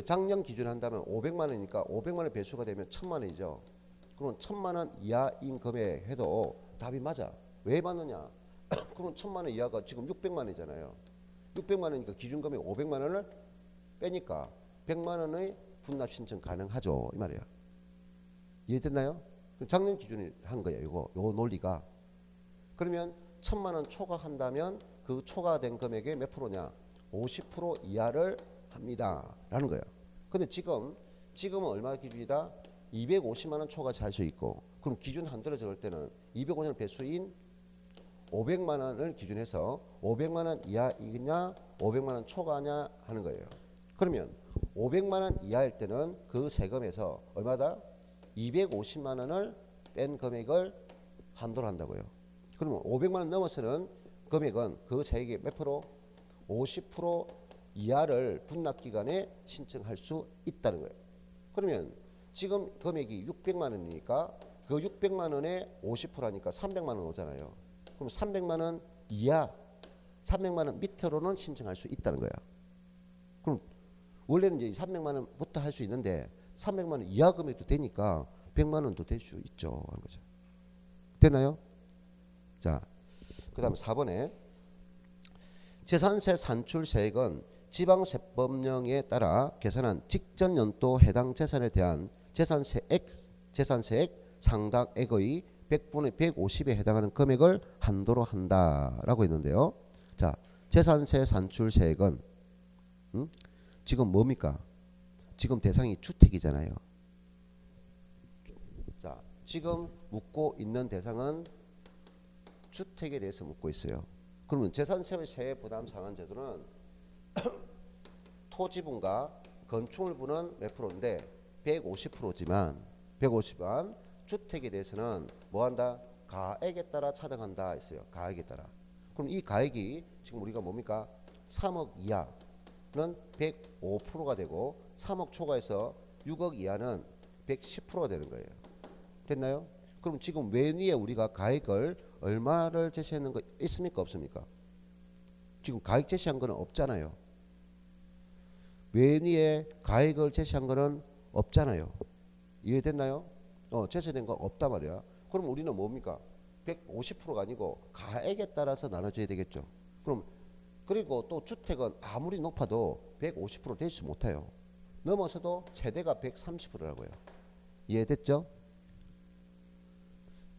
S1: 작년 기준 한다면 500만 원이니까 500만 원 배수가 되면 1000만 원이죠. 그럼 1000만 원 이하인 금액 해도 답이 맞아. 왜 맞느냐? 그럼 1000만 원 이하가 지금 600만 원이잖아요. 600만 원이니까 기준 금액 500만 원을 빼니까 100만 원의 분납 신청 가능하죠. 이 말이야. 이해됐나요? 작년 기준이 한 거예요. 요 논리가. 그러면 1000만 원 초과한다면 그 초과된 금액의 몇 프로냐? 50% 이하를 합니다. 라는 거예요. 근데 지금은 얼마 기준이다? 250만 원 초과시 할 수 있고, 그럼 기준 한도를 적을 때는 250원 배수인 500만 원을 기준해서 500만 원 이하이냐 500만 원 초과냐 하는 거예요. 그러면 500만 원 이하일 때는 그 세금에서 얼마다? 250만 원을 뺀 금액을 한도로 한다고요. 그러면 500만 원 넘어서는 금액은 그 세액의 몇 프로? 50% 이하를 분납기간에 신청할 수 있다는 거예요. 그러면 지금 금액이 600만 원이니까 그 600만 원에 50%니까 300만 원 오잖아요. 그럼 300만 원 이하, 300만 원 밑으로는 신청할 수 있다는 거야. 그럼 원래는 이제 300만 원부터 할 수 있는데 300만 원 이하 금액도 되니까 100만 원도 될 수 있죠. 하는 거죠. 됐나요? 자, 그 다음 4번에 재산세 산출세액은 지방세법령에 따라 계산한 직전 연도 해당 재산에 대한 재산세액 상당액의 100분의 150에 해당하는 금액을 한도로 한다라고 했는데요. 자, 재산세 산출세액은 지금 뭡니까? 지금 대상이 주택이잖아요. 자, 지금 묻고 있는 대상은 주택에 대해서 묻고 있어요. 그러면 재산세 부담 상한 제도는 토지분과 건축물분은 몇 프로인데 150%지만 150만 주택에 대해서는 뭐 한다? 가액에 따라 차등한다 했어요. 가액에 따라. 그럼 이 가액이 지금 우리가 뭡니까? 3억 이하는 105%가 되고 3억 초과해서 6억 이하는 110%가 되는 거예요. 됐나요? 그럼 지금 외위에 우리가 가액을 얼마를 제시하는 거 있습니까? 없습니까? 지금 가액 제시한 거는 없잖아요. 외위에 가액을 제시한 거는 없잖아요. 이해됐나요? 제시된 거 없단 말이야. 그럼 우리는 뭡니까? 150%가 아니고 가액에 따라서 나눠줘야 되겠죠. 그리고 또 주택은 아무리 높아도 150% 되지 못해요. 넘어서도 최대가 130%라고요. 이해됐죠?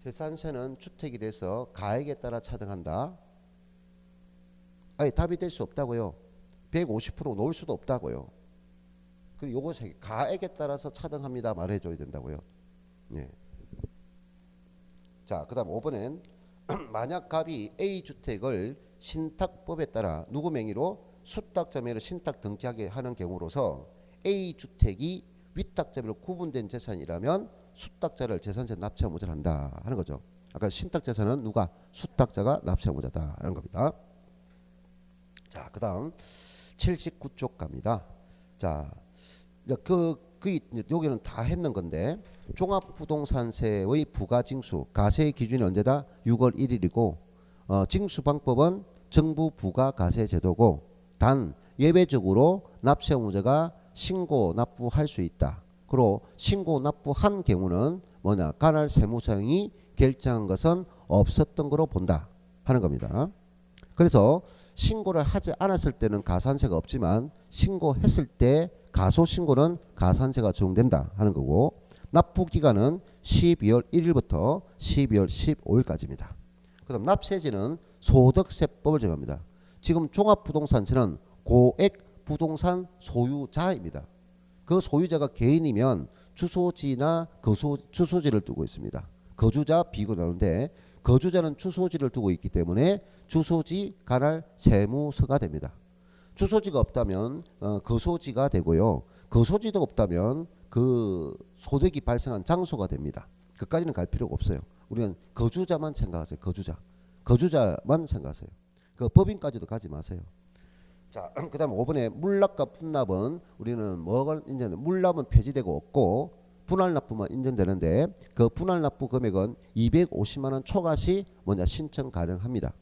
S1: 재산세는 주택에 대해서 가액에 따라 차등한다. 아니, 답이 될 수 없다고요. 150% 놓을 수도 없다고요. 그리고 요것이 가액에 따라서 차등합니다 말해줘야 된다고요. 예. 자, 그 다음 5번엔 만약 갑이 A주택을 신탁법에 따라 누구 명의로 수탁자매로 신탁 등기하게 하는 경우로서 A주택이 위탁자매로 구분된 재산이라면 수탁자를 재산세 납세 의무자를 한다 하는 거죠. 아까 신탁재산은 누가? 수탁자가 납세 의무자다 하는 겁니다. 자, 그 다음 79쪽 갑니다. 자, 여기는 다 했는 건데 종합부동산세의 부가징수 가세 기준이 언제다? 6월 1일이고 징수방법은 정부 부가가세제도고 단 예외적으로 납세 의무자가 신고 납부할 수 있다. 그리고 신고 납부한 경우는 뭐냐? 관할 세무서장이 결정한 것은 없었던 거로 본다 하는 겁니다. 그래서 신고를 하지 않았을 때는 가산세가 없지만 신고했을 때 가소신고는 가산세가 적용된다 하는 거고 납부기간은 12월 1일부터 12월 15일까지입니다. 그다음 납세지는 소득세법을 정합니다. 지금 종합부동산세는 고액 부동산 소유자입니다. 그 소유자가 개인이면 주소지나 주소지를 두고 있습니다. 거주자 비고 나오는데 거주자는 주소지를 두고 있기 때문에 주소지 관할 세무서가 됩니다. 주소지가 없다면 거소지가 되고요. 거소지도 없다면 그 소득이 발생한 장소가 됩니다. 그까지는 갈 필요가 없어요. 우리는 거주자만 생각하세요. 거주자만 생각하세요. 그 법인까지도 가지 마세요. 자, 그다음 5번에 물납과 분납은 우리는 뭐가 인정돼? 물납은 폐지되고 없고 분할납부만 인정되는데 그 분할납부 금액은 250만 원 초과 시 먼저 신청 가능합니다.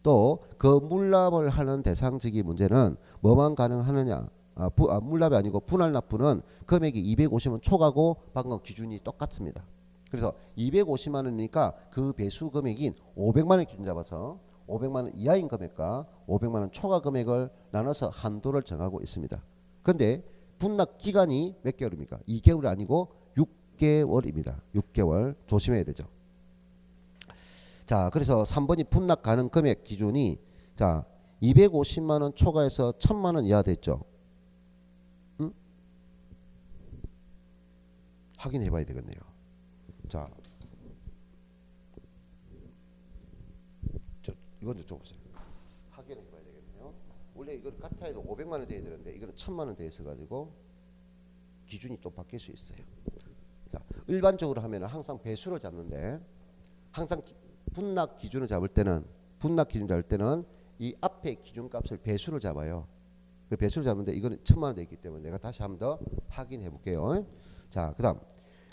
S1: 또 그 물납을 하는 대상직위 문제는 뭐만 가능하느냐? 물납이 아니고 분할납부는 금액이 250만 초과고 방금 기준이 똑같습니다. 그래서 250만 원이니까 그 배수 금액인 500만 원 기준 잡아서 500만 원 이하인 금액과 500만 원 초과 금액을 나눠서 한도를 정하고 있습니다. 그런데 분납 기간이 몇 개월입니까? 2개월이 아니고 6개월입니다. 6개월 조심해야 되죠. 자, 그래서 3번이 분납 가능 금액 기준이 자 250만 원 초과해서 1000만 원 이하 됐죠. 응? 확인해 봐야 되겠네요. 자, 이건 좀 보세요. 확인해 봐야 되겠네요. 원래 이건 카타에도 500만 원 돼야 되는데 이거는 1000만 원 돼 있어 가지고 기준이 또 바뀔 수 있어요. 자, 일반적으로 하면은 항상 배수를 잡는데 항상 분납 기준을 잡을 때는 이 앞에 기준값을 배수를 잡아요. 그 배수를 잡는데 이거는 1000만 원 돼 있기 때문에 내가 다시 한번 더 확인해 볼게요. 자, 그다음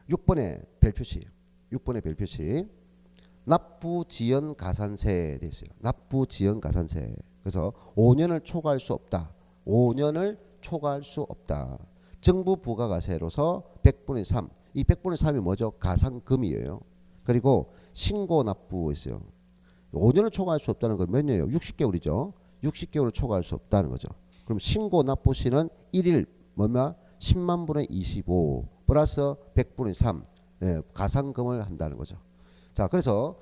S1: 6번의 별표시. 6번의 별표시. 납부 지연 가산세 돼 있어요. 납부 지연 가산세. 그래서 5년을 초과할 수 없다. 5년을 초과할 수 없다. 정부 부가가세로서 100분의 3. 이 100분의 3이 뭐죠? 가산금이에요. 그리고 신고 납부 있어요. 5년을 초과할 수 없다는 건 몇 년이에요? 60개월이죠. 60개월을 초과할 수 없다는 거죠. 그럼 신고 납부 시는 1일 뭐냐? 10만 분의 25 플러스 100분의 3 가산금을 한다는 거죠. 자, 그래서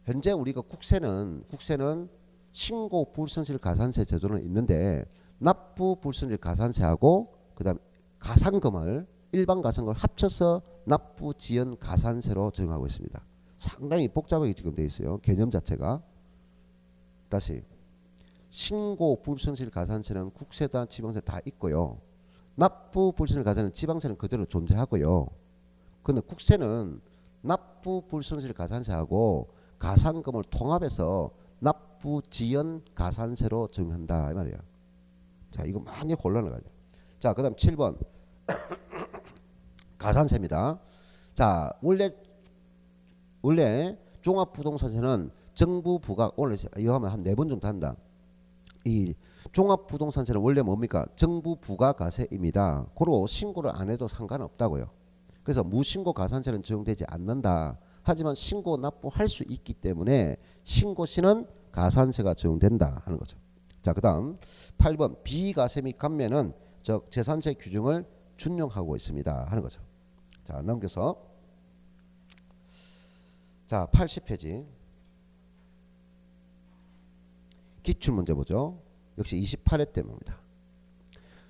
S1: 현재 우리가 국세는 신고 불성실 가산세 제도는 있는데 납부 불성실 가산세하고 그다음 가산금을 일반 가산금을 합쳐서 납부 지연 가산세로 적용하고 있습니다. 상당히 복잡하게 지금 되어 있어요. 개념 자체가. 다시 신고 불성실 가산세는 국세다 지방세 다 있고요. 납부 불성실 가산세는 지방세는 그대로 존재하고요. 근데 국세는 납부 불성실 가산세하고 가산금을 통합해서 납부 지연 가산세로 적용한다 이 말이에요. 자, 이거 많이 곤란을 가죠. 자, 그다음 7번 가산세입니다. 자, 원래 종합부동산세는 정부 부가 오늘 이거 하면 한 4번 정도 한다. 이 종합부동산세는 원래 뭡니까? 정부 부가가세입니다. 고로 신고를 안 해도 상관없다고요. 그래서 무신고 가산세는 적용되지 않는다. 하지만 신고 납부할 수 있기 때문에 신고 시는 가산세가 적용된다 하는 거죠. 자, 그다음 8번 비과세 및 감면은 즉 재산세 규정을 준용하고 있습니다 하는 거죠. 자, 넘겨서 자 80페이지 기출문제 보죠. 역시 28회 때문입니다.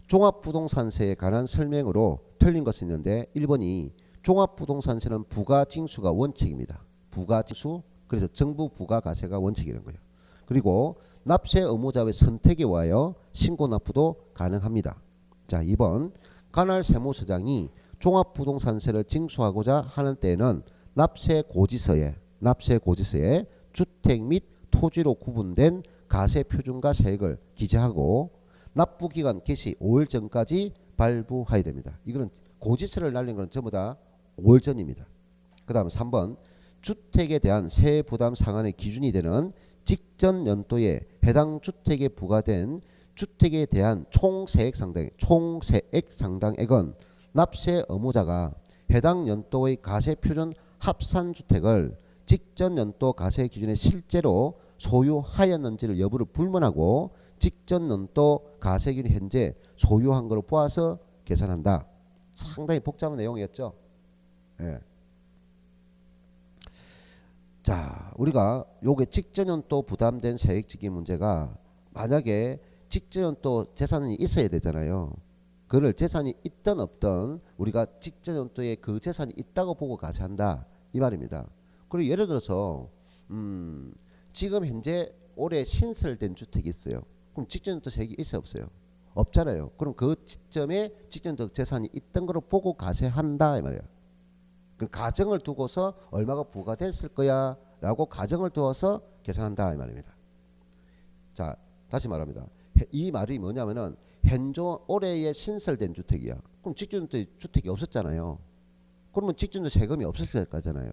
S1: 종합부동산세에 관한 설명으로 틀린 것이 있는데 1번이 종합부동산세는 부가징수가 원칙입니다. 부가징수 그래서 정부 부가가세가 원칙이라는 거예요. 그리고 납세 의무자의 선택에 의하여 신고 납부도 가능합니다. 자, 2번 관할 세무서장이 종합부동산세를 징수하고자 하는 때에는 납세 고지서에 주택 및 토지로 구분된 가세 표준과 세액을 기재하고 납부기간 개시 5일 전까지 발부해야 됩니다. 이거는 고지서를 날린 건 전부 다 5일 전입니다. 그 다음 3번 주택에 대한 세액 부담 상한의 기준이 되는 직전 연도에 해당 주택에 부과된 주택에 대한 총세액 상당액은 납세 의무자가 해당 연도의 가세 표준 합산주택을 직전 연도 가세 기준에 실제로 소유하였는지를 여부를 불문하고 직전 연도 가세 기준 현재 소유한 것을 보아서 계산한다. 상당히 복잡한 내용이었죠. 예. 자, 우리가 요게 직전 연도 부담된 세액지기 문제가 만약에 직전 연도 재산이 있어야 되잖아요. 그를 재산이 있든 없든 우리가 직전 연도에 그 재산이 있다고 보고 가세한다 이 말입니다. 그리고 예를 들어서 지금 현재 올해 신설된 주택이 있어요. 그럼 직전 연도 세액이 있어요 없어요? 없잖아요. 그럼 그 시점에 직전 연도 재산이 있던 거로 보고 가세한다 이 말이에요. 그 가정을 두고서 얼마가 부과됐을 거야 라고 가정을 두어서 계산한다 이 말입니다. 자, 다시 말합니다. 이 말이 뭐냐면은 현존 올해에 신설된 주택이야. 그럼 직전 때 주택이 없었잖아요. 그러면 직전에 세금이 없었을 거잖아요.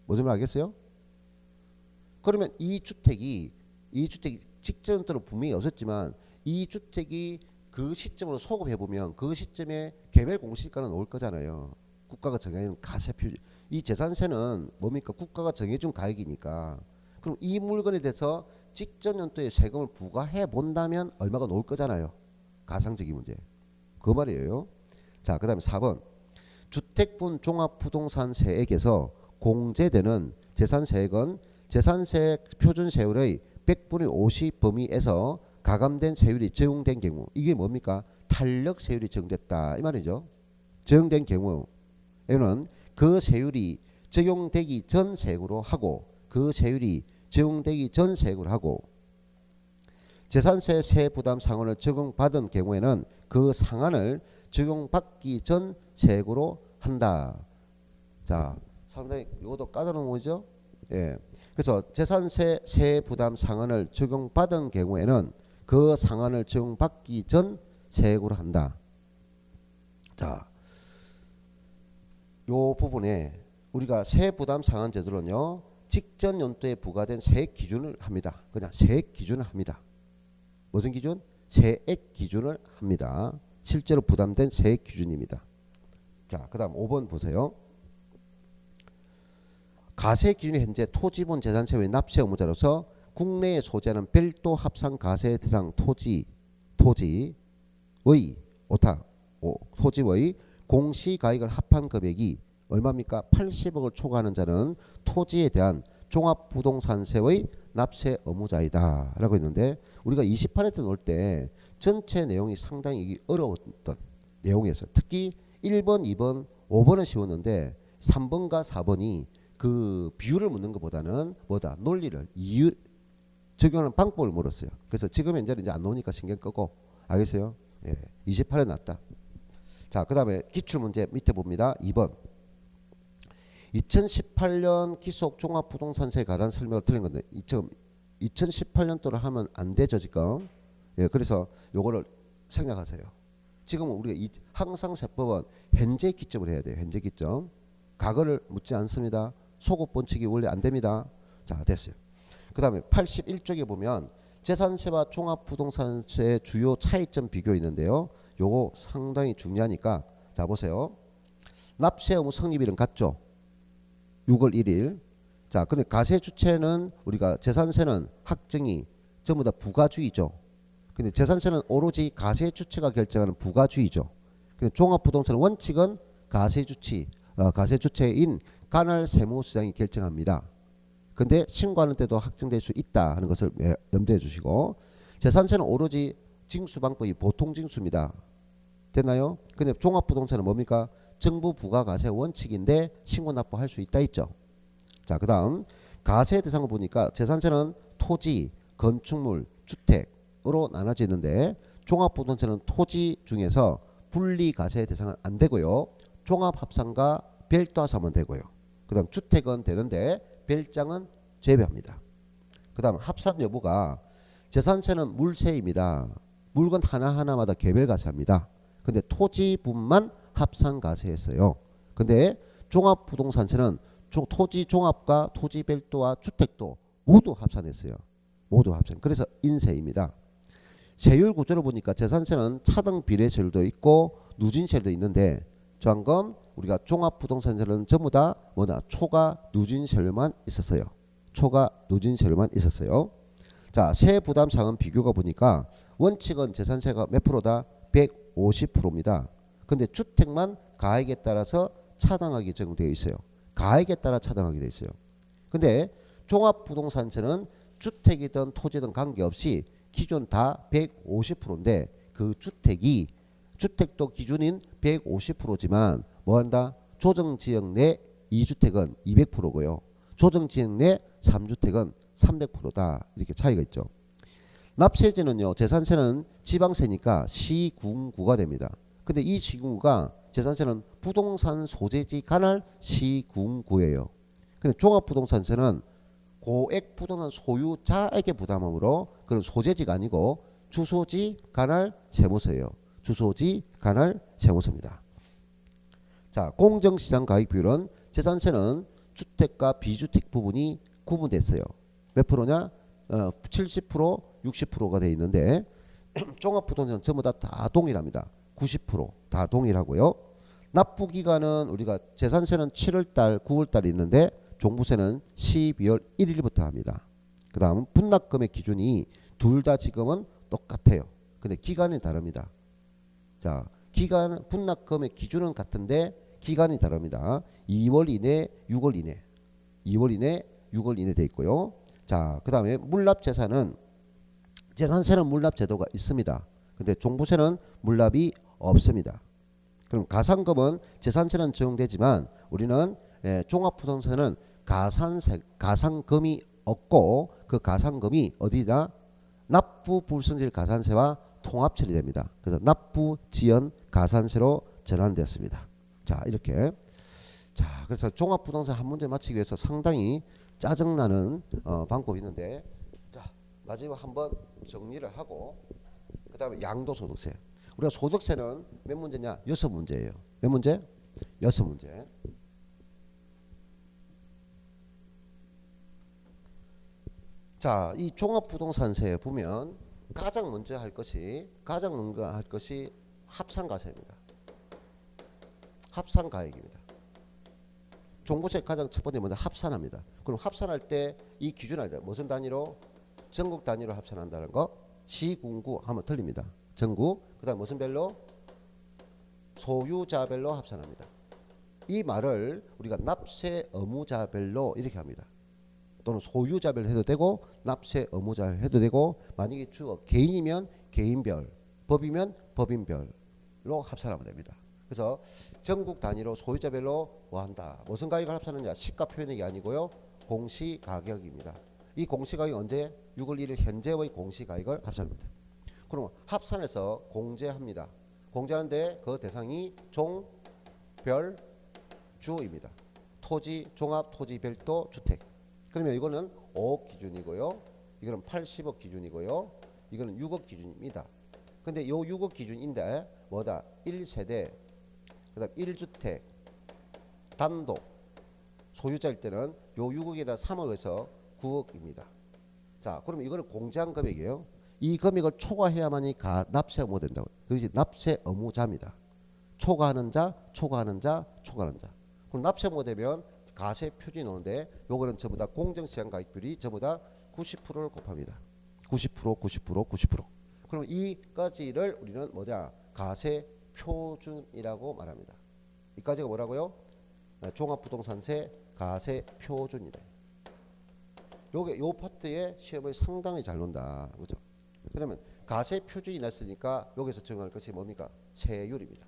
S1: 무슨 말 알겠어요? 그러면 이 주택이 직전 때는 분명히 없었지만 이 주택이 그 시점으로 소급해 보면 그 시점에 개별 공시가는 올 거잖아요. 국가가 정해준 가세 표준. 이 재산세는 뭡니까? 국가가 정해준 가액이니까. 그럼 이 물건에 대해서 직전 연도에 세금을 부과해 본다면 얼마가 나올 거잖아요. 가상적인 문제. 그 말이에요. 자, 그다음에 4번. 주택분 종합부동산세액에서 공제되는 재산세액은 재산세 표준세율의 100분의 50 범위에서 가감된 세율이 적용된 경우, 이게 뭡니까? 탄력 세율이 적용됐다 이 말이죠. 적용된 경우에는 그 세율이 적용되기 전 세액으로 하고, 그 세율이 적용되기 전 세액으로 하고, 재산세 세부담 상한을 적용받은 경우에는 그 상한을 적용받기 전 세액으로 한다. 자, 상당히 이것도 까다로운 거죠. 예. 그래서 재산세 세부담 상한을 적용받은 경우에는 그 상한을 적용받기 전 세액으로 한다. 자, 요 부분에 우리가 세부담 상한 제도는요, 직전 연도에 부과된 세액 기준을 합니다. 그냥 세액 기준을 합니다. 무슨 기준? 세액 기준을 합니다. 실제로 부담된 세액 기준입니다. 자, 그 다음 5번 보세요. 가세 기준이 현재 토지분 재산세 외 납세 의무자로서 국내에 소재하는 별도 합산 가세 대상 토지의 토지의 공시가액을 합한 금액이 얼마입니까? 80억을 초과하는 자는 토지에 대한 종합부동산세의 납세 의무자이다 라고 했는데, 우리가 28회 때 놓을 때 전체 내용이 상당히 어려웠던 내용이었어요. 특히 1번, 2번, 5번은 쉬웠는데 3번과 4번이 그 비율을 묻는 것보다는 뭐다? 논리를, 이유, 적용하는 방법을 물었어요. 그래서 지금 현재는 이제 안 나오니까 신경 끄고, 알겠어요? 예, 28에 났다. 자, 그 다음에 기출문제 밑에 봅니다. 2번. 2018년 기속 종합부동산세 가단 설명을 틀린 건데, 2018년도를 하면 안 되죠, 지금. 예, 그래서 요거를 생략하세요. 지금은 우리가 항상 세법은 현재 기점을 해야 돼요. 현재 기점. 과거를 묻지 않습니다. 소급 본칙이 원래 안 됩니다. 자, 됐어요. 그 다음에 81쪽에 보면 재산세와 종합부동산세의 주요 차이점 비교 있는데요. 요거 상당히 중요하니까, 자 보세요. 납세 의무 성립일은 같죠. 6월 1일. 자, 근데 가세 주체는 우리가 재산세는 확정이 전부 다 부가주의죠. 근데 재산세는 오로지 가세 주체가 결정하는 부가주의죠. 근데 종합부동산 원칙은 가세 주체인 관할 세무서장이 결정합니다. 근데 신고하는 때도 확정될 수 있다 하는 것을 염두해 주시고, 재산세는 오로지 징수방법이 보통징수입니다. 됐나요? 근데 종합부동산은 뭡니까? 정부 부가가세 원칙인데 신고 납부할 수 있다 있죠. 자, 그 다음 가세 대상을 보니까 재산세는 토지, 건축물, 주택으로 나눠져 있는데, 종합부동산은 토지 중에서 분리가세 대상은 안 되고요. 종합합산과 별도하면 되고요. 그 다음 주택은 되는데 별장은 제외합니다. 그 다음 합산 여부가, 재산세는 물세입니다. 물건 하나하나마다 개별가세합니다. 근데 토지분만 합산가세했어요. 근데 종합부동산세는 토지 종합과 토지 별도와 주택도 모두 합산했어요. 모두 합산. 그래서 인세입니다. 세율 구조를 보니까 재산세는 차등 비례세율도 있고 누진세율도 있는데, 방금 우리가 종합부동산세는 전부 다 뭐다? 초과 누진세율만 있었어요. 초과 누진세율만 있었어요. 자, 세부담상은 비교가 보니까 원칙은 재산세가 몇 프로다? 150%입니다. 근데 주택만 가액에 따라서 차등하게 적용되어 있어요. 가액에 따라 차등하게 되어 있어요. 근데 종합부동산세는 주택이든 토지든 관계없이 기존 다 150%인데, 그 주택도 기준인 150%지만 뭐한다? 조정지역 내 2주택은 200%고요. 조정지역 내 3주택은 300%다. 이렇게 차이가 있죠. 납세제는요, 재산세는 지방세니까 시군구가 됩니다. 근데 이 시군구가 재산세는 부동산 소재지 관할 시군구예요. 근데 종합부동산세는 고액 부동산 소유자에게 부담함으로 그런 소재지가 아니고 주소지 관할 세무서예요. 주소지 관할 세무서입니다. 자, 공정시장 가액 비율은 재산세는 주택과 비주택 부분이 구분됐어요. 몇 프로냐? 70%, 60%가 돼 있는데 종합부동산은 전부 다 동일합니다. 90%다 동일하고요. 납부기간은 우리가 재산세는 7월달, 9월달이 있는데 종부세는 12월 1일부터 합니다. 그 다음 분납금액 기준이 둘 다 지금은 똑같아요. 근데 기간이 다릅니다. 자, 기간 분납금액 기준은 같은데 기간이 다릅니다. 2월 이내, 6월 이내, 2월 이내, 6월 이내 돼 있고요. 자, 그 다음에 물납재산은 재산세는 물납 제도가 있습니다. 근데 종부세는 물납이 없습니다. 그럼 가산금은 재산세는 적용되지만 우리는 종합부동산은 가산금이 없고 그 가산금이 어디다? 납부불성질 가산세와 통합 처리됩니다. 그래서 납부지연 가산세로 전환되었습니다. 자, 이렇게. 자, 그래서 종합부동산 한 문제 맞히기 위해서 상당히 짜증나는 방법이 있는데, 자, 마지막 한번 정리를 하고 그 다음에 양도소득세. 우리가 소득세는 몇 문제냐? 6문제예요. 몇 문제? 6문제. 자, 이 종합부동산세에 보면 가장 먼저 할 것이 합산가세입니다. 합산가액입니다. 종부세 가장 첫 번째 먼저 합산합니다. 그럼 합산할 때 이 기준 알죠? 무슨 단위로? 전국 단위로 합산한다는 거. 시군구 하면 틀립니다. 전국. 그 다음 무슨 별로? 소유자별로 합산합니다. 이 말을 우리가 납세 의무자별로 이렇게 합니다. 또는 소유자별 해도 되고 납세 의무자 해도 되고, 만약에 주어 개인이면 개인별, 법이면 법인별로 합산하면 됩니다. 그래서 전국 단위로 소유자별로 뭐 한다. 무슨 가격을 합산하느냐? 시가 표현액이 아니고요. 공시가격입니다. 이 공시가격이 언제? 6월 1일 현재의 공시가격을 합산합니다. 그럼 합산해서 공제합니다. 공제하는데 그 대상이 종, 별, 주입니다. 토지, 종합, 토지, 별도, 주택. 그러면 이거는 5억 기준이고요. 이거는 80억 기준이고요. 이거는 6억 기준입니다. 근데 요 6억 기준인데 뭐다? 1세대, 그 다음 1주택, 단독, 소유자일 때는 요 6억에다 3억에서 9억입니다. 자, 그럼 이거는 공제한 금액이에요. 이 금액을 초과해야만이 납세 의무 된다고. 그것이 납세 의무자입니다. 초과하는 자, 초과하는 자, 초과하는 자. 그럼 납세 의무 되면 가세 표준이 나오는데 요거는 전부 다 공정시장 가액비율이 전부 다 90%를 곱합니다. 90%, 90%, 90%. 그럼 이까지를 우리는 뭐냐? 가세 표준이라고 말합니다. 이까지가 뭐라고요? 종합부동산세 가세 표준이다. 요게 요 파트에 시험을 상당히 잘 논다. 그죠? 그러면 가세 표준이 났으니까 여기서 정할 것이 뭡니까? 세율입니다.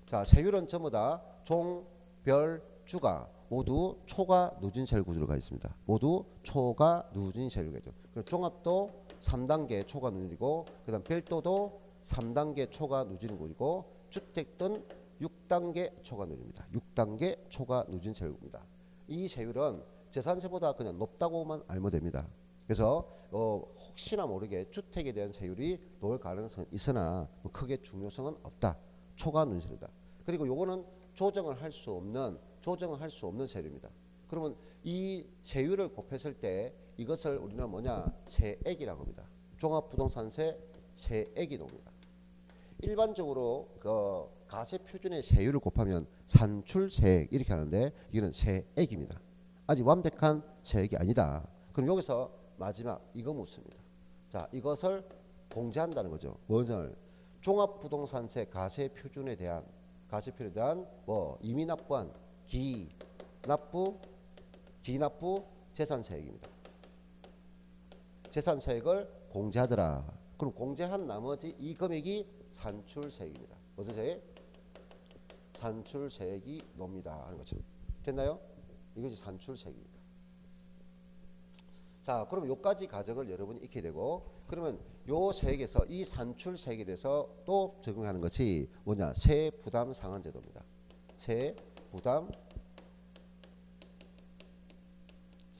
S1: 자, 세율은 전부 다 종, 별, 주가 모두 초과 누진세율 구조로 가 있습니다. 모두 초과 누진세율 구조. 그리고 종합도 3단계 초과 누진이고, 그다음 별도도 3단계 초과 누진구이고, 주택은 6단계 초과 누진입니다. 6단계 초과 누진세율입니다. 이 세율은 재산세보다 그냥 높다고만 알면 됩니다. 그래서 혹시나 모르게 주택에 대한 세율이 높을 가능성은 있으나 크게 중요성은 없다. 초과 누진세율이다. 그리고 요거는 조정을 할 수 없는 세율입니다. 그러면 이 세율을 곱했을 때 이것을 우리는 뭐냐? 세액이라고 합니다. 종합부동산세 세액이 나옵니다. 일반적으로 그 가세 표준의 세율을 곱하면 산출세액 이렇게 하는데 이거는 세액입니다. 아직 완벽한 세액이 아니다. 그럼 여기서 마지막 이거 묻습니다. 자, 이것을 공제한다는 거죠. 무엇을? 종합부동산세 가세 표준에 대한 뭐 이미 납부한 기납부 재산세액입니다. 재산세액을 공제하더라. 그럼 공제한 나머지 이 금액이 산출세액입니다. 무슨 세액? 산출세액이 놉니다 하는 거죠. 됐나요? 이것이 산출세액입니다. 자, 그럼 요까지 가정을 여러분이 익혀야 되고, 그러면 요 세액에서 이 산출세액에 대해서 또 적용하는 것이 뭐냐? 세부담 상한제도입니다. 세부담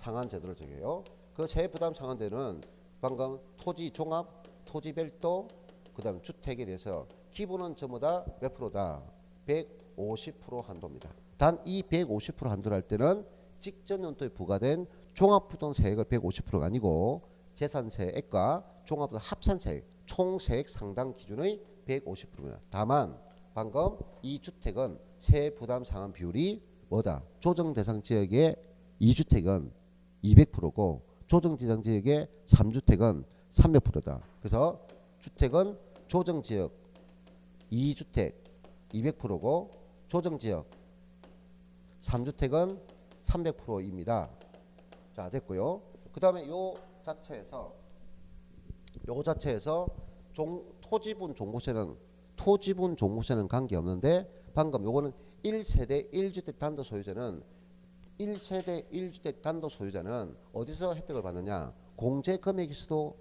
S1: 상한제도를 적용해요. 그 세부담 상한제는 방금 토지 종합, 토지 별도, 그다음 주택에 대해서 기본은 전부 다 몇 프로다? 150% 한도입니다. 단 이 150% 한도를 할 때는 직전 연도에 부과된 종합부동세액을 150%가 아니고 재산세액과 종합부동 합산세액 총세액 상당 기준의 150%입니다. 다만 방금 이 주택은 세부담 상한 비율이 뭐다? 조정 대상 지역의 2주택은 200%고 조정 대상 지역의 3주택은 300%다. 그래서 주택은 조정 지역 2주택 200%고 조정 지역 3주택은 300%입니다. 자, 됐고요. 그다음에 요 자체에서 토지분 종부세는 관계없는데 방금 요거는 1세대 1주택 단독 소유자는 1세대 1주택 단독 소유자는 어디서 혜택을 받느냐? 공제 금액에서도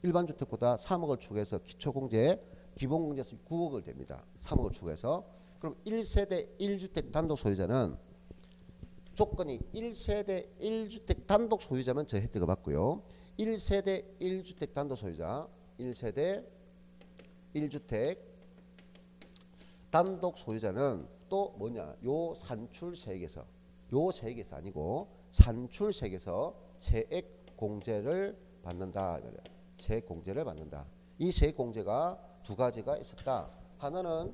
S1: 일반 주택보다 3억을 추가해서 기초공제 기본공제에서 9억을 됩니다. 3억을 추가해서. 그럼 1세대 1주택 단독 소유자는 조건이 1세대 1주택 단독 소유자면 저 혜택을 받고요. 1세대 1주택 단독 소유자 1세대 1주택 단독 소유자는 또 뭐냐? 요 산출세액에서 요 세액에서 아니고 산출세액에서 세액 공제를 받는다. 세액 공제를 받는다. 이 세액 공제가 두 가지가 있었다. 하나는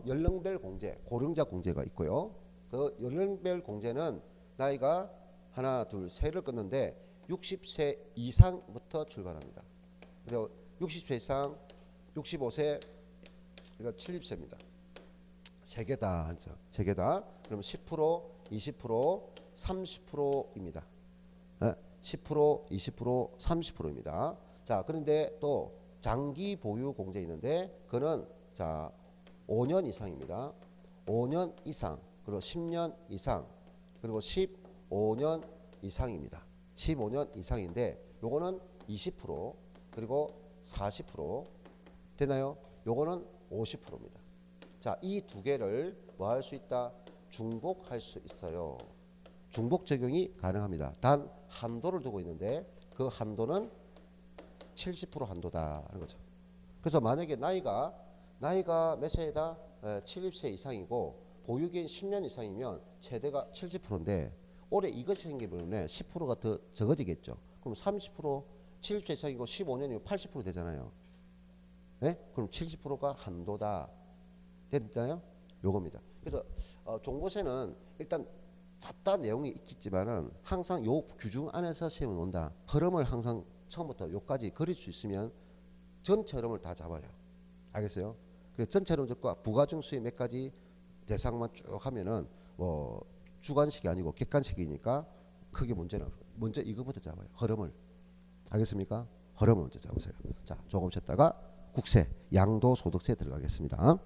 S1: 연령별 공제, 고령자 공제가 있고요. 그 연령별 공제는 나이가 하나, 둘, 셋을 끊는데 60세 이상부터 출발합니다. 그리고 60세 이상, 65세, 그러니까 70세입니다. 세 개다. 세 개다. 그러면 10%, 20%, 30%입니다. 10%, 20%, 30%입니다. 자, 그런데 또 장기 보유 공제 있는데 그는 자 5년 이상입니다. 5년 이상 그리고 10년 이상 그리고 15년 이상입니다. 15년 이상인데 요거는 20% 그리고 40% 되나요? 요거는 50%입니다. 자, 이 두 개를 뭐 할 수 있다? 중복할 수 있어요. 중복 적용이 가능합니다. 단 한도를 두고 있는데 그 한도는 70% 한도다라는 거죠. 그래서 만약에 나이가 몇 세이다? 70세 이상이고 보유기간 10년 이상이면 최대가 70%인데 올해 이것이 생기기 때문에 10%가 더 적어지겠죠. 그럼 30% 70세 이상이고 15년이면 80% 되잖아요. 네? 그럼 70%가 한도다. 됐나요? 요겁니다. 그래서 종부세는 일단 잡다한 내용이 있겠지만은 항상 요 규정 안에서 세워놓는다. 흐름을 항상 처음부터 요까지 그릴 수 있으면 전체 흐름을 다 잡아요. 알겠어요? 그래서 전체 흐름 적과 부가중수의 몇 가지 대상만 쭉 하면은 뭐 주관식이 아니고 객관식이니까 크게 문제는 없어요. 먼저 이거부터 잡아요. 흐름을. 알겠습니까? 흐름을 먼저 잡으세요. 자, 조금 쉬었다가 국세, 양도소득세 들어가겠습니다.